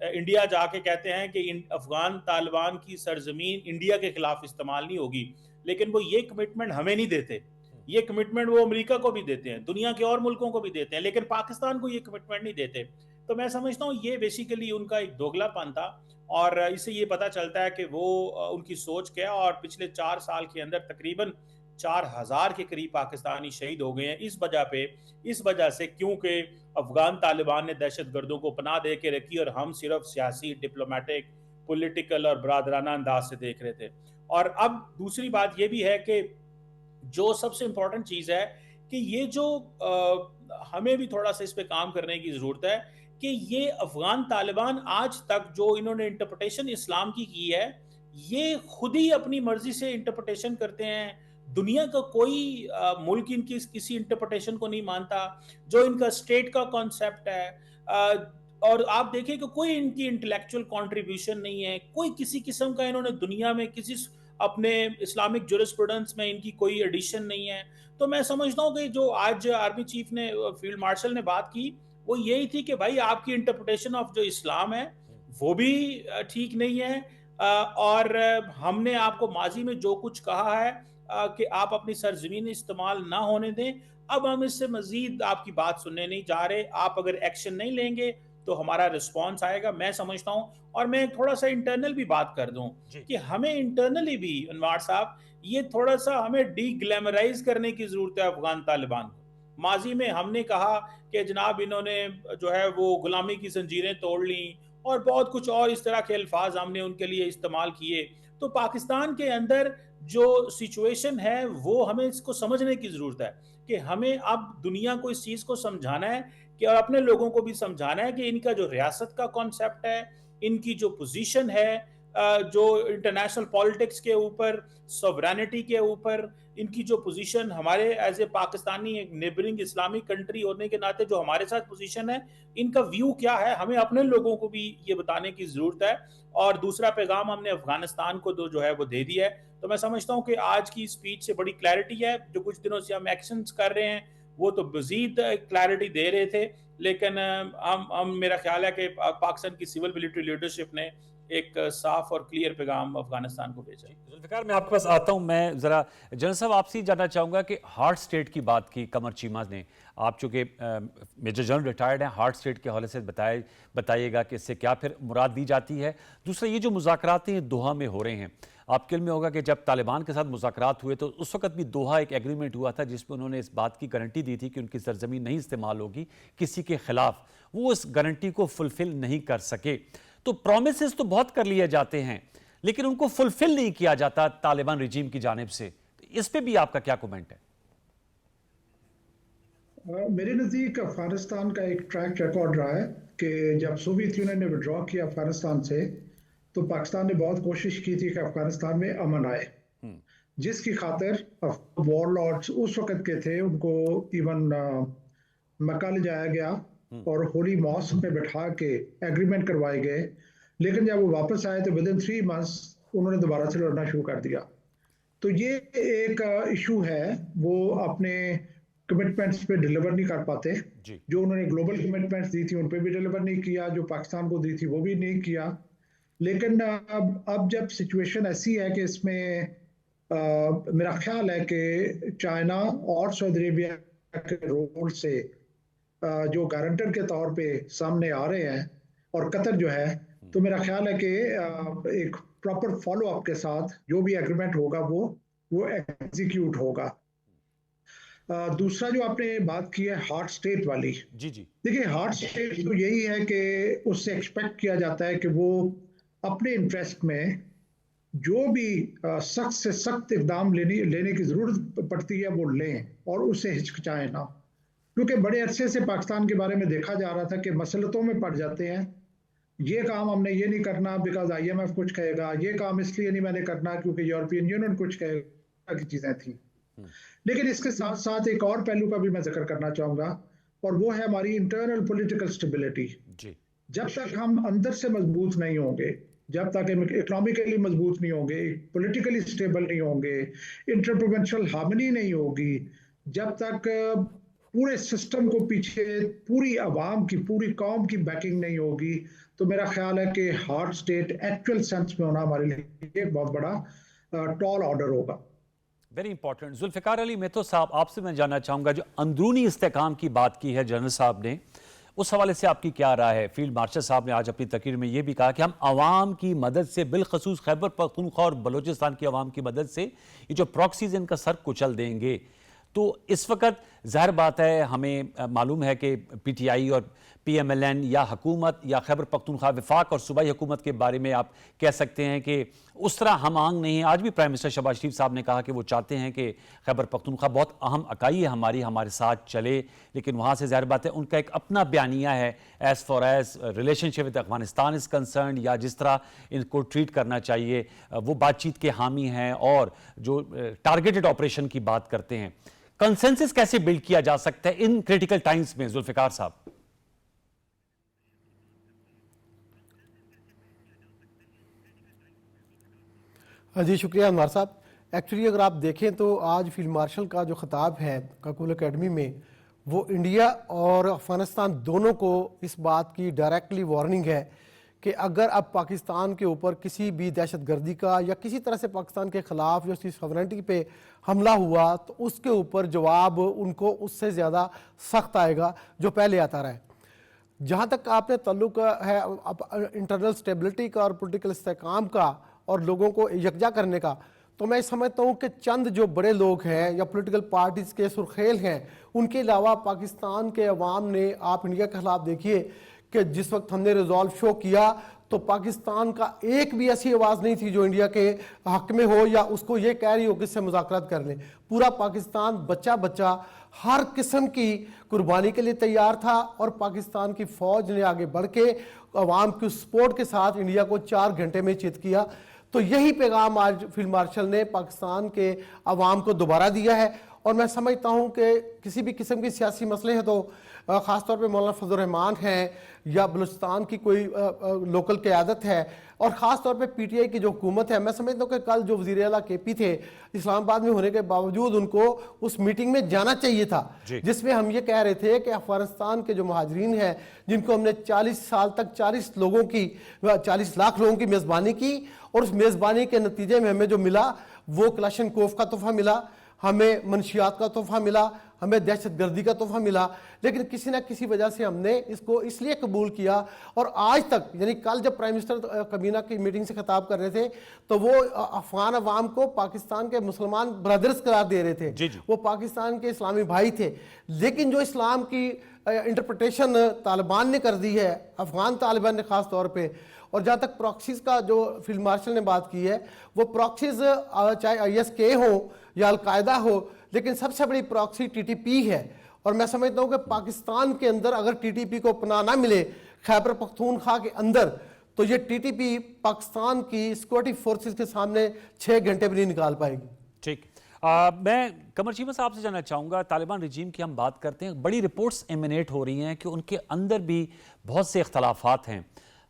इंडिया जाके कहते हैं कि अफगान तालिबान की सरजमीन इंडिया के खिलाफ इस्तेमाल नहीं होगी, लेकिन वो ये कमिटमेंट हमें नहीं देते। ये कमिटमेंट वो अमेरिका को भी देते हैं, दुनिया के और मुल्कों को भी देते हैं, लेकिन पाकिस्तान को ये कमिटमेंट नहीं देते। तो मैं समझता हूँ ये बेसिकली उनका एक दोगलापन था, और इससे ये पता चलता है कि वो उनकी सोच क्या है। और पिछले 4 साल के अंदर तकरीबन 4000 के करीब पाकिस्तानी शहीद हो गए हैं इस वजह से क्योंकि अफगान तालिबान ने दहशतगर्दों को पनाह दे के रखी और हम सिर्फ सियासी, डिप्लोमेटिक, पॉलिटिकल और बरादराना अंदाज से देख रहे थे। और अब दूसरी बात ये भी है कि जो सबसे इंपॉर्टेंट चीज है कि ये जो हमें भी थोड़ा सा इस पे काम करने की जरूरत है कि ये अफगान तालिबान आज तक जो इन्होंने इंटरप्रिटेशन इस्लाम की है, ये खुद ही अपनी मर्जी से इंटरप्रिटेशन करते हैं। दुनिया का कोई मुल्क इनकी किसी इंटरप्रिटेशन को नहीं मानता, जो इनका स्टेट का कॉन्सेप्ट है। और आप देखिए कि कोई इनकी इंटेलेक्चुअल कंट्रीब्यूशन नहीं है, कोई किसी किस्म का इन्होंने दुनिया में किसी अपने इस्लामिक जुरिस्प्रूडेंस में इनकी कोई एडिशन नहीं है। तो मैं समझता हूँ कि जो आज आर्मी चीफ ने, फील्ड मार्शल ने बात की, वो यही थी कि भाई आपकी इंटरप्रिटेशन ऑफ जो इस्लाम है वो भी ठीक नहीं है। और हमने आपको माजी में जो कुछ कहा है कि आप अपनी सरजमीन इस्तेमाल ना होने दें, अब हम इससे मजीद आपकी बात सुनने नहीं जा रहे। आप अगर एक्शन नहीं लेंगे तो हमारा रिस्पॉन्स आएगा। मैं समझता हूं, और मैं थोड़ा सा इंटरनल भी बात कर दूं कि हमें इंटरनली भी अनवार साहब ये थोड़ा सा हमें डी ग्लैमराइज करने की जरूरत है अफगान तालिबान को। माजी में हमने कहा कि जनाब इन्होंने जो है वो गुलामी की जंजीरें तोड़ ली और बहुत कुछ और इस तरह के अल्फाज हमने उनके लिए इस्तेमाल किए। तो पाकिस्तान के अंदर जो सिचुएशन है वो हमें इसको समझने की जरूरत है कि हमें अब दुनिया को इस चीज को समझाना है कि, और अपने लोगों को भी समझाना है कि इनका जो रियासत का कॉन्सेप्ट है, इनकी जो पोजीशन है, जो इंटरनेशनल पॉलिटिक्स के ऊपर, सॉवरेनिटी के ऊपर इनकी जो पोजीशन, हमारे एज ए पाकिस्तानी एक नेबरिंग इस्लामिक कंट्री होने के नाते जो हमारे साथ पोजीशन है, इनका व्यू क्या है, हमें अपने लोगों को भी ये बताने की जरूरत है। और दूसरा पैगाम हमने अफगानिस्तान को जो है वो दे दिया है। तो मैं समझता हूँ कि आज की स्पीच से बड़ी क्लैरिटी है। जो कुछ दिनों से हम एक्शंस कर रहे हैं वो तो मजीद क्लैरिटी दे रहे थे, लेकिन हम मेरा ख्याल है कि पाकिस्तान की सिविल मिलिट्री लीडरशिप ने एक साफ और क्लियर पैगाम अफगानिस्तान को भेजा।
जुल्फिकार, मैं आपके पास आता हूं। मैं जरा जनरल साहब आपसे ही जानना चाहूंगा कि हार्ड स्टेट की बात की कमर चीमा ने, आप चूंकि मेजर जनरल रिटायर्ड हैं, हार्ड स्टेट के हवाले से बताइएगा कि इससे क्या फिर मुराद दी जाती है। दूसरा, ये जो मुज़ाकरात हैं दोहा में हो रहे हैं, आपके इल्म में होगा कि जब तालिबान के साथ मुज़ाकरात हुए तो उस वक्त भी दोहा एक एग्रीमेंट हुआ था जिसमें उन्होंने इस बात की गारंटी दी थी कि उनकी सरजमीन नहीं इस्तेमाल होगी किसी के खिलाफ। वो इस गारंटी को फुलफिल नहीं कर सके। तो प्रोमिसेस तो बहुत कर लिए जाते हैं लेकिन उनको फुलफिल नहीं किया जाता तालिबान रिजीम की जानिब से। इस पे भी आपका क्या कमेंट है?
मेरे नज़दीक अफगानिस्तान का एक ट्रैक रिकॉर्ड रहा है कि जब सोवियत यूनियन ने विड्रॉ किया अफगानिस्तान से तो पाकिस्तान ने बहुत कोशिश की थी कि अफगानिस्तान में अमन आए, जिसकी खातिर वॉरलॉर्ड्स उस वक्त के थे उनको इवन मक्का ले जाया गया और होली मॉस्क में बैठा के एग्रीमेंट करवाए गए। लेकिन जब वो वापस आए तो विद इन 3 मंथ्स उन्होंने दोबारा से लड़ना शुरू कर दिया। तो ये एक इशू है, वो अपने कमिटमेंट्स पे डिलीवर नहीं कर पाते। जो उन्होंने ग्लोबल कमिटमेंट्स दी थी उन पे भी डिलीवर नहीं किया, जो पाकिस्तान को दी थी वो भी नहीं किया। लेकिन अब जब सिचुएशन ऐसी है कि इसमें मेरा ख्याल है कि चाइना और सऊदी अरेबिया के रोल से जो गारंटर के तौर पे सामने आ रहे हैं, और कतर जो है, तो मेरा ख्याल है कि एक प्रॉपर फॉलो अप के साथ जो भी एग्रीमेंट होगा वो एग्जीक्यूट होगा। दूसरा जो आपने बात की है हार्ट स्टेट वाली,
जी जी,
देखिए हार्ट स्टेट तो यही है कि उससे एक्सपेक्ट किया जाता है कि वो अपने इंटरेस्ट में जो भी सख्त से सख्त इकदाम लेने की जरूरत पड़ती है वो लें और उससे हिचकिचाएं ना, क्योंकि बड़े अरसे से पाकिस्तान के बारे में देखा जा रहा था कि मसलतों में पड़ जाते हैं। ये काम हमने ये नहीं करना बिकॉज IMF कुछ कहेगा, ये काम इसलिए नहीं मैंने करना क्योंकि यूरोपियन यूनियन कुछ कहेगा, की चीजें थी। लेकिन इसके साथ साथ एक और पहलू का भी मैं जिक्र करना चाहूंगा, और वो है हमारी इंटरनल पॉलिटिकल स्टेबिलिटी। जब तक हम अंदर से मजबूत नहीं होंगे, जब तक इकोनॉमिकली मजबूत नहीं होंगे, पॉलिटिकली स्टेबल नहीं होंगे, इंटरप्रोविंशियल हार्मनी नहीं होगी, जब तक पूरे सिस्टम को पीछे पूरी आवाम की, पूरी कौम की बैकिंग नहीं होगी, तो मेरा ख्याल है कि हार्ट स्टेट एक्चुअल सेंस में होना हमारे लिए एक बहुत बड़ा टॉल ऑर्डर होगा।
Very important. जुल्फिकार अली मेहतो साहब, आपसे मैं जानना चाहूंगा, जो अंदरूनी इस्तेकाम की बात की है जनरल साहब ने, उस हवाले से आपकी क्या राय है? फील्ड मार्शल साहब ने आज अपनी तकरीर में यह भी कहा कि हम आवाम की मदद से, बिलखसूस खैबर पख्तूनख्वा और बलोचिस्तान की आवाम की मदद से ये जो प्रॉक्सीज इनका सर कुचल देंगे। तो इस वक्त ज़ाहिर बात है, हमें मालूम है कि PTI और PMLN या हुकूमत या खैबर पख्तूनख्वा वफाक और सूबाई हुकूमत के बारे में आप कह सकते हैं कि उस तरह हम आंग नहीं है। आज भी प्राइम मिनिस्टर शहबाज शरीफ साहब ने कहा कि वो चाहते हैं कि खैबर पख्तूनख्वा बहुत अहम इकाई है हमारी, हमारे साथ चले, लेकिन वहाँ से ज़ाहिर बात है उनका एक अपना बयानिया है as for as relationship with Afghanistan is concern, या जिस तरह इनको ट्रीट करना चाहिए वो बातचीत के हामी हैं और जो टारगेटेड ऑपरेशन की बात करते हैं। कंसेंसस कैसे बिल्ड किया जा सकता है इन क्रिटिकल टाइम्स में, जुल्फिकार साहब?
जी शुक्रिया अनवर साहब। एक्चुअली अगर आप देखें तो आज फील्ड मार्शल का जो खिताब है काकुल एकेडमी में, वो इंडिया और अफगानिस्तान दोनों को इस बात की डायरेक्टली वार्निंग है कि अगर अब पाकिस्तान के ऊपर किसी भी दहशतगर्दी का या किसी तरह से पाकिस्तान के ख़िलाफ़ या उसकी सॉवरेनिटी पे हमला हुआ तो उसके ऊपर जवाब उनको उससे ज़्यादा सख्त आएगा जो पहले आता रहा है। जहाँ तक आपने तल्लुक़ है इंटरनल स्टेबिलिटी का और पॉलिटिकल इस्तेहकाम का और लोगों को यकजा करने का, तो मैं समझता हूँ कि चंद जो बड़े लोग हैं या पॉलिटिकल पार्टीज़ के सुर्खेल हैं, उनके अलावा पाकिस्तान के अवाम ने, आप इंडिया के खिलाफ देखिए कि जिस वक्त हमने रिजॉल्व शो किया तो पाकिस्तान का एक भी ऐसी आवाज़ नहीं थी जो इंडिया के हक में हो या उसको ये कह रही हो कि इससे मुज़ाकरात कर लें। पूरा पाकिस्तान बच्चा बच्चा हर किस्म की कुर्बानी के लिए तैयार था और पाकिस्तान की फ़ौज ने आगे बढ़ के अवाम की सपोर्ट के साथ इंडिया को 4 घंटे में चित किया। तो यही पैगाम आज फील्ड मार्शल ने पाकिस्तान के अवाम को दोबारा दिया है। और मैं समझता हूँ कि किसी भी किस्म की सियासी मसले हैं तो ख़ासतौर पे मौलाना फजल रहमान हैं या बलूचिस्तान की कोई लोकल क़यादत है और ख़ास तौर पे PTI की जो हुकूमत है, मैं समझता हूँ कि कल जो वज़ीर आला KP थे इस्लामाबाद में होने के बावजूद उनको उस मीटिंग में जाना चाहिए था, जिसमें हम ये कह रहे थे कि अफगानिस्तान के जो महाजरीन हैं जिनको हमने 40 साल तक 40 लाख लोगों की मेज़बानी की और उस मेज़बानी के नतीजे में हमें जो मिला वो कलाशनकोव का तोहफा मिला, हमें मनशियात का तोहफा मिला, हमें दहशतगर्दी का तोहफा मिला, लेकिन किसी ना किसी वजह से हमने इसको इसलिए कबूल किया। और आज तक यानी कल जब प्राइम मिनिस्टर कबीना की मीटिंग से खिताब कर रहे थे तो वो अफगान अवाम को पाकिस्तान के मुसलमान ब्रदर्स करार दे रहे थे, वो पाकिस्तान के इस्लामी भाई थे। लेकिन जो इस्लाम की इंटरप्रिटेशन तालिबान ने कर दी है, अफगान तालिबान ने ख़ास तौर पर, और जहाँ तक प्रॉक्सीज का जो फील्ड मार्शल ने बात की है, वो प्रॉक्सीज चाहे ISK हो या अलकायदा हो, लेकिन सबसे बड़ी प्रॉक्सी TTP है। और मैं समझता हूँ कि पाकिस्तान के अंदर अगर TTP को पनाह ना मिले खैबर पख्तूनख्वा के अंदर, तो ये TTP पाकिस्तान की सिक्योरिटी फोर्सेस के सामने 6 घंटे भी नहीं निकाल पाएगी।
ठीक, मैं कमर चीमा साहब से जानना चाहूँगा, तालिबान रजीम की हम बात करते हैं, बड़ी रिपोर्ट्स एमिनेट हो रही हैं कि उनके अंदर भी बहुत से इख्तलाफात हैं।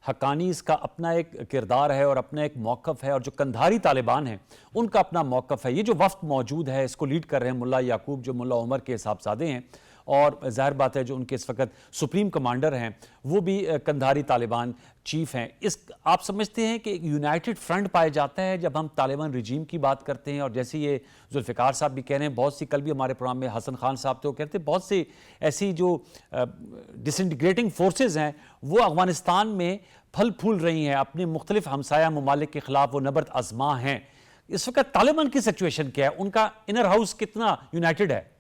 हक्कानी इसका अपना एक किरदार है और अपना एक मौक़िफ़ है, और जो कंधारी तालिबान है उनका अपना मौक़िफ़ है। ये जो वफ्द मौजूद है इसको लीड कर रहे हैं मुल्ला याकूब, जो मुल्ला उमर के साहबजादे हैं, और ज़ाहिर बात है जो उनके इस वक्त सुप्रीम कमांडर हैं वो भी कंधारी तालिबान चीफ हैं। इस आप समझते हैं कि एक यूनाइटेड फ्रंट पाया जाता है जब हम तालिबान रिजीम की बात करते हैं? और जैसे ये जुल्फ़िकार साहब भी कह रहे हैं, बहुत सी, कल भी हमारे प्रोग्राम में हसन खान साहब तो कहते हैं बहुत सी ऐसी जो डिसइंटीग्रेटिंग फोर्सेज हैं वो अफगानिस्तान में फल फूल रही हैं, अपने मुख्तलिफ हमसाया ममालिक के खिलाफ वो नबर्द आजमा हैं। इस वक्त तालिबान की सिचुएशन क्या है, उनका इनर हाउस कितना यूनाइटेड है?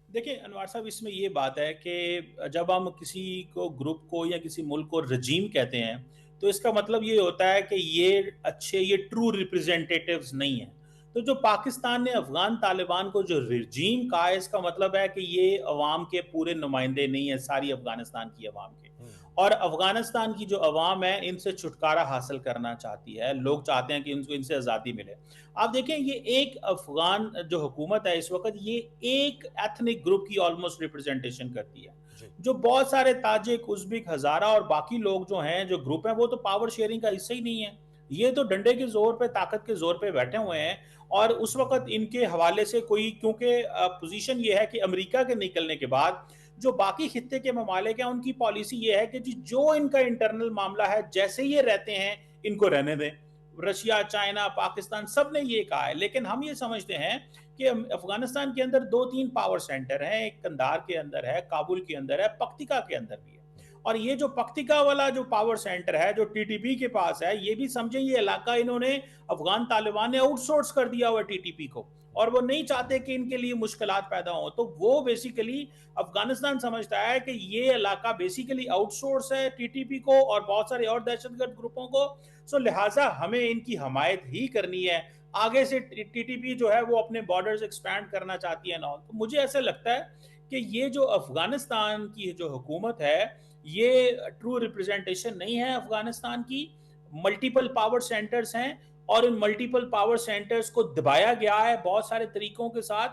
देखिए अनवार साहब, इसमें ये बात है कि जब हम किसी को, ग्रुप को या किसी मुल्क को रजीम कहते हैं तो इसका मतलब ये होता है कि ये ट्रू रिप्रेजेंटेटिव्स नहीं है। तो जो पाकिस्तान ने अफगान तालिबान को जो रजीम कहा है, इसका मतलब है कि ये अवाम के पूरे नुमाइंदे नहीं है, सारी अफगानिस्तान की अवाम के। और अफगानिस्तान की जो अवाम है इनसे छुटकारा हासिल करना चाहती है, लोग चाहते हैं कि इनसे आज़ादी मिले। आप देखें, ये एक अफगान जो हुकूमत है इस वक्त, ये एक एथनिक ग्रुप की ऑलमोस्ट रिप्रेजेंटेशन करती है। जो बहुत सारे ताजिक, उज़्बेक, हज़ारा और बाकी लोग जो हैं, जो ग्रुप हैं, वो तो पावर शेयरिंग का हिस्सा ही नहीं है। ये तो डंडे के जोर पे, ताकत के जोर पे बैठे हुए हैं। और उस वक्त इनके हवाले से कोई, क्योंकि पोजीशन ये है कि अमेरिका के निकलने के बाद जो बाकी खित्ते के ममालिक हैं उनकी पॉलिसी ये है कि जी जो इनका इंटरनल मामला है, जैसे ये रहते हैं इनको रहने दें। रशिया, चाइना, पाकिस्तान सब ने ये कहा है। लेकिन हम ये समझते हैं कि अफगानिस्तान के अंदर 2-3 पावर सेंटर हैं। एक कंधार के अंदर है, काबुल के अंदर है, पख्तिका के अंदर भी है। और ये जो पख्तिका वाला जो पावर सेंटर है, जो टीटीपी के पास है, ये भी समझें ये इलाका इन्होंने, अफगान तालिबान ने आउटसोर्स कर दिया हुआ टीटीपी को, और वो नहीं चाहते कि इनके लिए मुश्किलात पैदा हो। तो वो बेसिकली अफगानिस्तान समझता है कि ये इलाका बेसिकली आउटसोर्स है टीटीपी को और बहुत सारे और दहशतगर्द ग्रुपों को। सो लिहाजा हमें इनकी हमायत ही करनी है। आगे से टीटीपी जो है वो अपने बॉर्डर्स एक्सपैंड करना चाहती है ना। तो मुझे ऐसा लगता है कि ये जो अफगानिस्तान की जो हुकूमत है, ये ट्रू रिप्रेजेंटेशन नहीं है अफगानिस्तान की। मल्टीपल पावर सेंटर्स हैं और इन मल्टीपल पावर सेंटर्स को दबाया गया है बहुत सारे तरीकों के साथ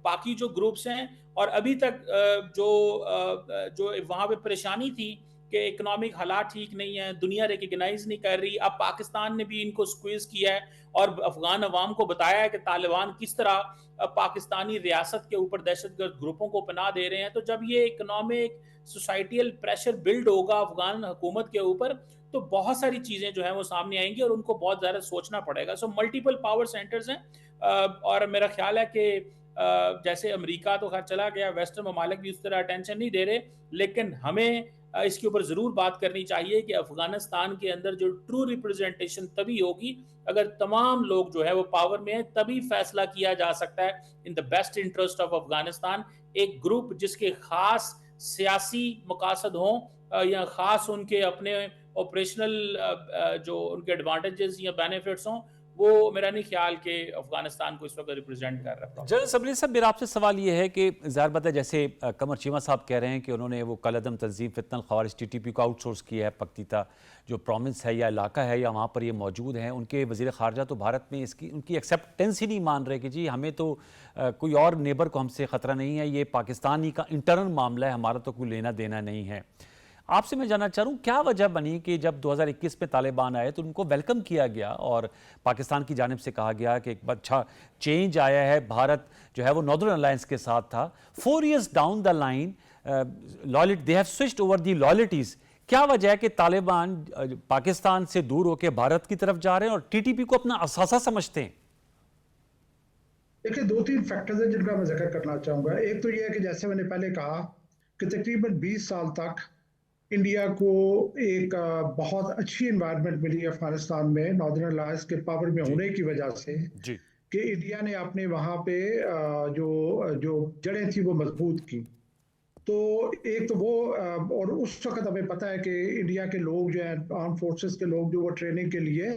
बाकी जो ग्रुप्स हैं। और अभी तक जो वहाँ पे परेशानी थी कि इकोनॉमिक हालात ठीक नहीं है, दुनिया रिकग्नाइज नहीं कर रही। अब पाकिस्तान ने भी इनको स्क्वीज किया है और अफगान अवाम को बताया है कि तालिबान किस तरह पाकिस्तानी रियासत के ऊपर दहशतगर्द ग्रुपों को पनाह दे रहे हैं। तो जब ये इकोनॉमिक सोसाइटियल प्रेशर बिल्ड होगा अफगान हुकूमत के ऊपर, तो बहुत सारी चीज़ें जो हैं वो सामने आएंगी और उनको बहुत ज़्यादा सोचना पड़ेगा। सो मल्टीपल पावर सेंटर्स हैं और मेरा ख्याल है कि जैसे अमेरिका तो खैर चला गया, वेस्टर्न ममालिक भी उस तरह अटेंशन नहीं दे रहे, लेकिन हमें इसके ऊपर ज़रूर बात करनी चाहिए कि अफगानिस्तान के अंदर जो ट्रू रिप्रेजेंटेशन तभी होगी अगर तमाम लोग जो है वो पावर में है, तभी फैसला किया जा सकता है in the best interest of Afghanistan. एक ग्रुप जिसके खास सियासी मकासद हों या ख़ास उनके अपने ऑपरेशनल जो उनके एडवांटेजेस या बेनिफिट्स हों, वो मेरा नहीं ख्याल कि अफगानिस्तान को इस वक्त रिप्रेजेंट कर रहा है।
जनरल सबली साहब, मेरा आपसे सवाल ये है कि ज़ाहिर बात है, जैसे कमर चीमा साहब कह रहे हैं कि उन्होंने वो कलअदम तंजीम फितनल ख़वारिज टीटीपी को आउटसोर्स किया है, पख्तीता जो प्रोविंस है या इलाका है या वहाँ पर ये मौजूद हैं। उनके वज़ीर ख़ारजा तो भारत में इसकी उनकी एक्सेप्टेंस ही नहीं मान रहे कि जी हमें तो कोई और नेबर को हमसे ख़तरा नहीं है, ये पाकिस्तानी का इंटरनल मामला है, हमारा तो कोई लेना देना नहीं है। आपसे मैं जानना चाह रहा हूँ क्या वजह बनी कि जब 2021 में तालिबान आए तो उनको वेलकम किया गया और पाकिस्तान की जानिब से कहा गया कि एक अच्छा चेंज आया है, भारत जो है वो नॉर्दर्न अलायंस के साथ था। 4 years down the line they have switched over the loyalties. क्या वजह है कि तालिबान पाकिस्तान से दूर होकर भारत की तरफ जा रहे हैं और टीटीपी को अपना असासा समझते हैं?
देखिए, 2-3 फैक्टर्स हैं जिनका मैं जिक्र करना चाहूंगा। एक तो यह है कि जैसे मैंने पहले कहा कि तकरीबन 20 साल तक इंडिया को एक बहुत अच्छी इन्वायरमेंट मिली अफगानिस्तान में नॉर्दर्न अलायंस के पावर में होने की वजह से कि इंडिया ने अपने वहाँ पे जो जड़ें थी वो मजबूत की। तो एक तो वो और उस वक्त हमें पता है कि इंडिया के लोग जो है, आर्म फोर्सेस के लोग जो वो ट्रेनिंग के लिए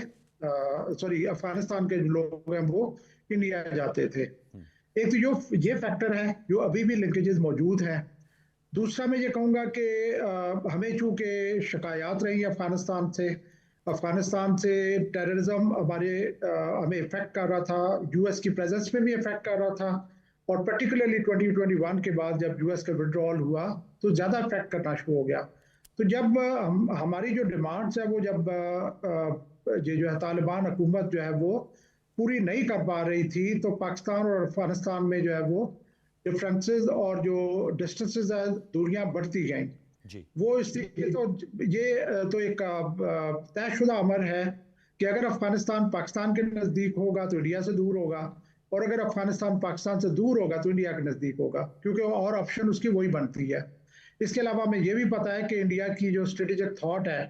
अफगानिस्तान के लोग हैं वो इंडिया जाते थे। एक तो ये फैक्टर है जो अभी भी लिंकेजेस मौजूद हैं। दूसरा मैं ये कहूँगा कि हमें चूँकि शिकायत रही अफगानिस्तान से टेररिज्म हमें इफेक्ट कर रहा था, यूएस की प्रेजेंस में भी इफेक्ट कर रहा था और पर्टिकुलरली 2021 के बाद जब यूएस का विड्रॉल हुआ तो ज़्यादा इफेक्ट करना शुरू हो गया। तो जब हमारी जो डिमांड्स है वो जब ये जो है तालिबान हुकूमत जो है वो पूरी नहीं कर पा रही थी, तो पाकिस्तान और अफगानिस्तान में जो है वो डिफरेंसेस और जो डिस्टेंसेस है, दूरियां बढ़ती गई।
जी
वो इसलिए तो ये तो एक तयशुदा अमर है कि अगर अफगानिस्तान पाकिस्तान के नज़दीक होगा तो इंडिया से दूर होगा, और अगर अफगानिस्तान पाकिस्तान से दूर होगा तो इंडिया के नज़दीक होगा, क्योंकि और ऑप्शन उसकी वही बनती है। इसके अलावा हमें यह भी पता है कि इंडिया की जो स्ट्रेटेजिक थॉट है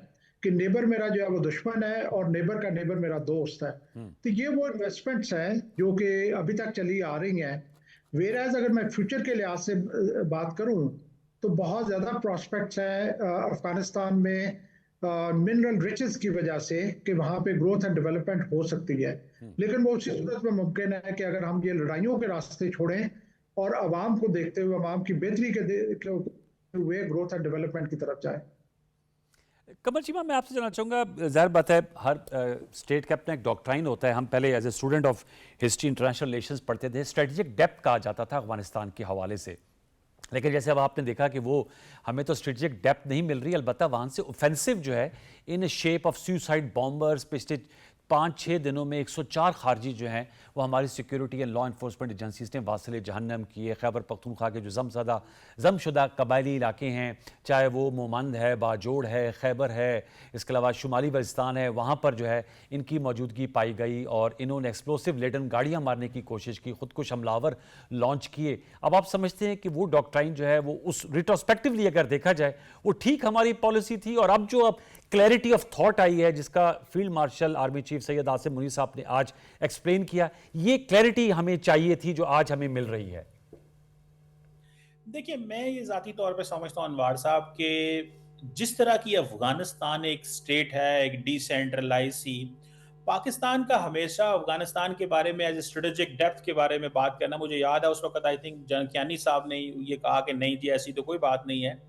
कि नेबर मेरा जो है वो दुश्मन है और नेबर का नेबर मेरा दोस्त है, तो ये वो इन्वेस्टमेंट्स हैं जो कि अभी तक चली आ रही हैं। वेराज अगर मैं फ्यूचर के लिहाज से बात करूं तो बहुत ज़्यादा प्रॉस्पेक्ट्स हैं अफगानिस्तान में मिनरल रिचेस की वजह से कि वहाँ पे ग्रोथ एंड डेवलपमेंट हो सकती है, लेकिन वो उसी सूरत में मुमकिन है कि अगर हम ये लड़ाइयों के रास्ते छोड़ें और आवाम को देखते हुए, आवाम की बेहतरी के हुए ग्रोथ एंड डेवलपमेंट की तरफ जाए।
कमल चीमा, मैं आपसे जानना चाहूँगा, ज़ाहिर बात है हर स्टेट का अपना एक डॉक्ट्राइन होता है। हम पहले as a student of history international relations पढ़ते थे, स्ट्रेटेजिक डेप्थ कहा जाता था अफगानिस्तान के हवाले से, लेकिन जैसे अब आपने देखा कि वो हमें तो स्ट्रेटेजिक डेप्थ नहीं मिल रही, अलबत्ता वहाँ से ऑफेंसिव जो है in shape of suicide bombers पिछले 5-6 दिनों में 104 खारजी जो हैं वो हमारी security and law enforcement agencies ने वासिल जहन्नम किए। खैबर पख्तूनख्वा के जो जमशुदा कबायली इलाके हैं, चाहे वो मोमंद है, बाजोड़ है, खैबर है, इसके अलावा शुमाली वजिस्तान है, वहाँ पर जो है इनकी मौजूदगी पाई गई और इन्होंने एक्सप्लोसिव लेडन गाड़ियाँ मारने की कोशिश की, खुदकुश हमलावर लॉन्च किए। अब आप समझते हैं कि वो डॉक्ट्राइन जो है वो उस रिट्रोस्पेक्टिवली अगर देखा जाए वो ठीक हमारी पॉलिसी थी, और अब जो क्लैरिटी ऑफ थॉट आई है जिसका field marshal army chief Syed Asim Munir साहब ने आज एक्सप्लेन किया, ये क्लैरिटी हमें चाहिए थी जो आज हमें मिल रही है?
देखिए, मैं ये ज़ाती तौर पे समझता हूँ अनवार साहब के जिस तरह की अफगानिस्तान एक स्टेट है, एक डिसेंट्रलाइज सी, पाकिस्तान का हमेशा अफगानिस्तान के बारे में एज स्ट्रेटेजिक डेप्थ के बारे में बात करना, मुझे याद है उस वक्त आई थिंक जनकियानी साहब ने ये कहा कि नहीं जी ऐसी तो कोई बात नहीं है,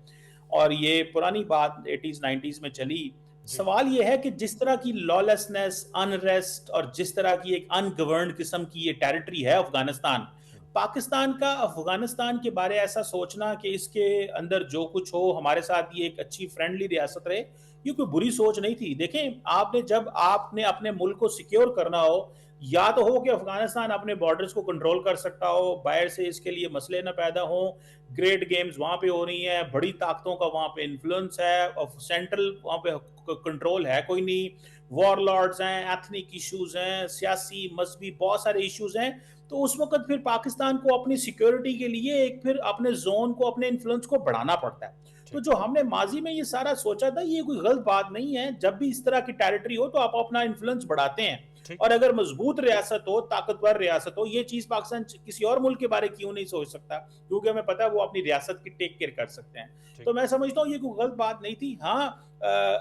और ये पुरानी बात 80s 90s में चली। सवाल ये है कि जिस तरह की लॉलेसनेस, अनरेस्ट और जिस तरह की एक अनगवर्न्ड किस्म की ये टेरिटरी है अफगानिस्तान, पाकिस्तान का अफगानिस्तान के बारे ऐसा सोचना कि इसके अंदर जो कुछ हो हमारे साथ ये एक अच्छी फ्रेंडली रियासत रहे, ये कोई बुरी सोच नहीं थी। देखें, आपने जब आपने अपने मुल्क को सिक्योर करना हो, या तो हो कि अफगानिस्तान अपने बॉर्डर्स को कंट्रोल कर सकता हो, बाहर से इसके लिए मसले ना पैदा हो, ग्रेट गेम्स वहां पे हो रही हैं, बड़ी ताकतों का वहां पे इन्फ्लुएंस है और सेंट्रल वहां पे कंट्रोल है कोई नहीं, वॉरलॉर्ड्स हैं, एथनिक इश्यूज हैं, सियासी मजहबी बहुत सारे इश्यूज हैं, तो उस वक्त फिर पाकिस्तान को अपनी सिक्योरिटी के लिए एक फिर अपने जोन को, अपने इन्फ्लुएंस को बढ़ाना पड़ता है। तो जो हमने माजी में ये सारा सोचा था, ये कोई गलत बात नहीं है। जब भी इस तरह की टेरिटरी हो तो आप अपना इन्फ्लुएंस बढ़ाते हैं, और अगर मजबूत रियासत हो, ताकतवर रियासत हो, ये चीज पाकिस्तान किसी और मुल्क के बारे क्यों नहीं सोच सकता, क्योंकि हमें पता है वो अपनी रियासत की टेक केयर कर सकते हैं। तो मैं समझता हूँ ये कोई गलत बात नहीं थी। हाँ,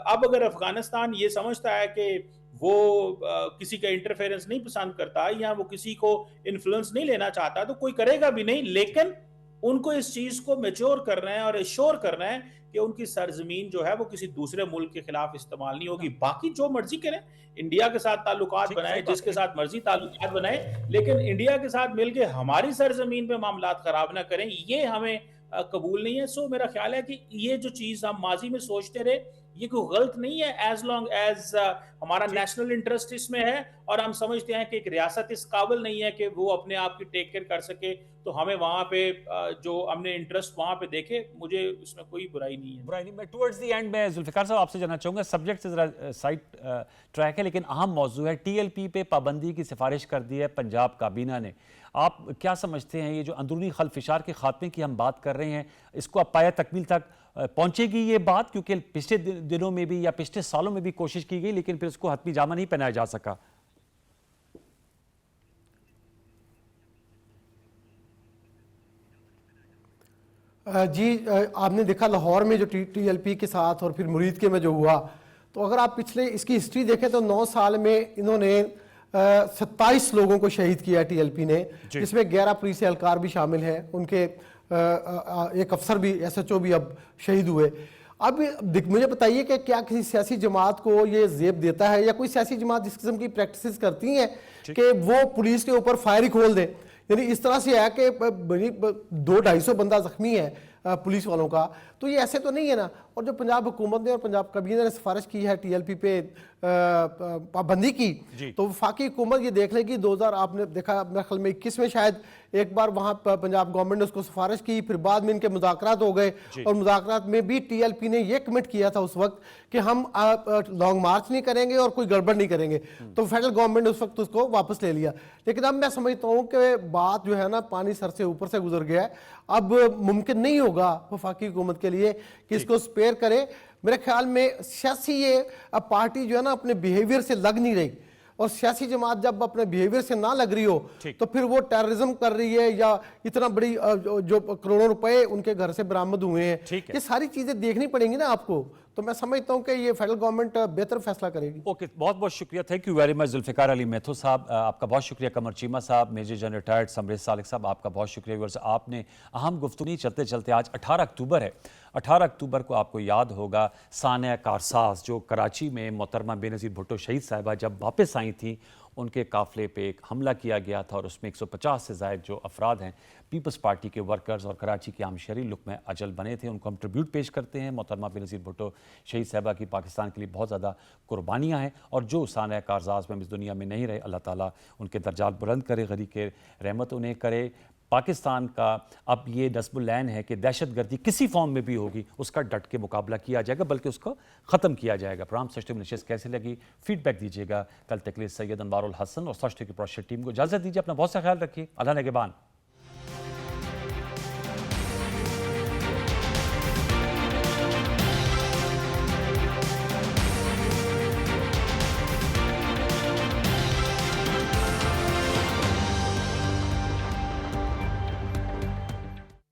अब अगर अफगानिस्तान ये समझता है कि वो किसी का इंटरफेरेंस नहीं पसंद करता या वो किसी को इन्फ्लुएंस नहीं लेना चाहता, तो कोई करेगा भी नहीं, लेकिन उनको इस चीज को मैच्योर करना है और एश्योर करना है कि उनकी सरजमीन जो है वो किसी दूसरे मुल्क के खिलाफ इस्तेमाल नहीं होगी। बाकी जो मर्जी करें, इंडिया के साथ ताल्लुकात बनाए, जिसके साथ मर्जी ताल्लुकात बनाए, लेकिन इंडिया के साथ मिलके हमारी सरजमीन पे मामलात खराब ना करें, ये हमें कबूल नहीं है। सो मेरा ख्याल है कि ये जो चीज हम माजी में सोचते रहे, ये कोई गलत नहीं है, एज लॉन्ग एज हमारा नेशनल इंटरेस्ट इसमें है और हम समझते हैं कि एक रियासत इस काबिल नहीं है कि वो अपने आप की टेक केयर कर सके, तो हमें वहां पे जो हमने इंटरेस्ट वहां पे देखे, मुझे उसमें कोई बुराई नहीं है।
बुराई नहीं। मैं टुवर्ड्स द एंड में जुल्फिकार साहब आपसे जानना चाहूँगा, सब्जेक्ट से ज़रा साइड ट्रैक है लेकिन अहम मौजू है, TLP पे पाबंदी की सिफारिश कर दी है पंजाब काबीना ने। आप क्या समझते हैं, ये जो अंदरूनी खलफिशार के खात्मे की हम बात कर रहे हैं, इसको अब पाया तकमील तक पहुंचेगी ये बात? क्योंकि पिछले दिनों में भी या पिछले सालों में भी कोशिश की गई लेकिन फिर उसको हतमी जामा नहीं पहनाया जा सका।
जी, आपने देखा लाहौर में जो TLP के साथ और फिर मुरीद के में जो हुआ, तो अगर आप पिछले इसकी हिस्ट्री देखें तो 9 साल में इन्होंने 27 लोगों को शहीद किया TLP ने, जिसमें 11 पुलिस एहलकार भी शामिल हैं, उनके एक अफसर भी, SHO भी अब शहीद हुए। अब मुझे बताइए कि क्या किसी सियासी जमात को ये जेब देता है या कोई सियासी जमात इस किस्म की प्रैक्टिस करती हैं कि वो पुलिस के ऊपर फायर ही खोल दें? यानी इस तरह से है कि 200-250 बंदा जख्मी है, पुलिस वालों का, तो ये ऐसे तो नहीं है ना। और जो पंजाब हुकूमत ने और पंजाब कैबिनेट ने सिफारिश की है टीएलपी पे पाबंदी की, तो वफाकी हुकूमत ये देख लेगी। 2000 आपने देखा मेरे ख्याल में 21 में शायद एक बार वहाँ पंजाब गवर्नमेंट ने उसको सिफारिश की, फिर बाद में इनके मुज़ाकरात हो गए और मुज़ाकरात में भी टीएलपी ने ये कमिट किया था उस वक्त कि हम लॉन्ग मार्च नहीं करेंगे और कोई गड़बड़ नहीं करेंगे। तो फेडरल गवर्नमेंट ने उस वक्त उसको वापस ले लिया। लेकिन अब मैं समझता हूँ कि बात जो है ना पानी सर से ऊपर से गुजर गया है। अब मुमकिन नहीं होगा वफाकी हुकूमत के लिए कि इसको स्पेयर करे। मेरे ख्याल में सियासी ये पार्टी जो है ना अपने बिहेवियर से लग नहीं रही, और सियासी जमात जब अपने बिहेवियर से ना लग रही हो तो फिर वो टेररिज्म कर रही है या इतना बड़ी जो करोड़ों रुपए उनके घर से बरामद हुए हैं, ये सारी चीजें देखनी पड़ेंगी ना आपको। तो मैं समझता हूं कि ये फेडरल गवर्नमेंट बेहतर फैसला करेगी।
ओके, बहुत बहुत शुक्रिया, thank you very much Zulfiqar Ali Maitho sahab, आपका बहुत शुक्रिया। Qamar Cheema sahab, major general retired Samrez Salik sahab, आपका बहुत शुक्रिया। व्यूअर्स, आपने अहम गुफ्तगू चलते चलते, आज 18 अक्टूबर है, 18 अक्टूबर को आपको याद होगा सानिया कारसाज जो कराची में मोहतरमा बेनज़ीर भुट्टो शहीद साहिबा जब वापस आई थी, उनके काफ़िले पे एक हमला किया गया था और उसमें 150 से ज़ायद जो अफराद हैं पीपल्स पार्टी के वर्कर्स और कराची के आम शहरी लुक़्मा अजल बने थे, उनको हम ट्रिब्यूट पेश करते हैं। मोहतरमा बेनज़ीर भुट्टो शहीद साहिबा की पाकिस्तान के लिए बहुत ज़्यादा कुर्बानियाँ हैं, और जो सानिया कारसाज में इस दुनिया में नहीं रहे, अल्लाह ताला उनके दर्जात बुलंद करे, गरी के रहमत उन्हें करे। पाकिस्तान का अब ये नस्बुल-ऐन है कि दहशतगर्दी किसी फॉर्म में भी होगी उसका डट के मुकाबला किया जाएगा, बल्कि उसको ख़त्म किया जाएगा। प्रोग्राम सच टेक नशिस्त कैसे लगी, फीडबैक दीजिएगा। कल तक के लिए सैयद अनवारुल हसन और सच टेक की प्रोडक्शन टीम को इजाज़त दीजिए। अपना बहुत सा ख्याल रखिए। अल्लाह नेगेबान।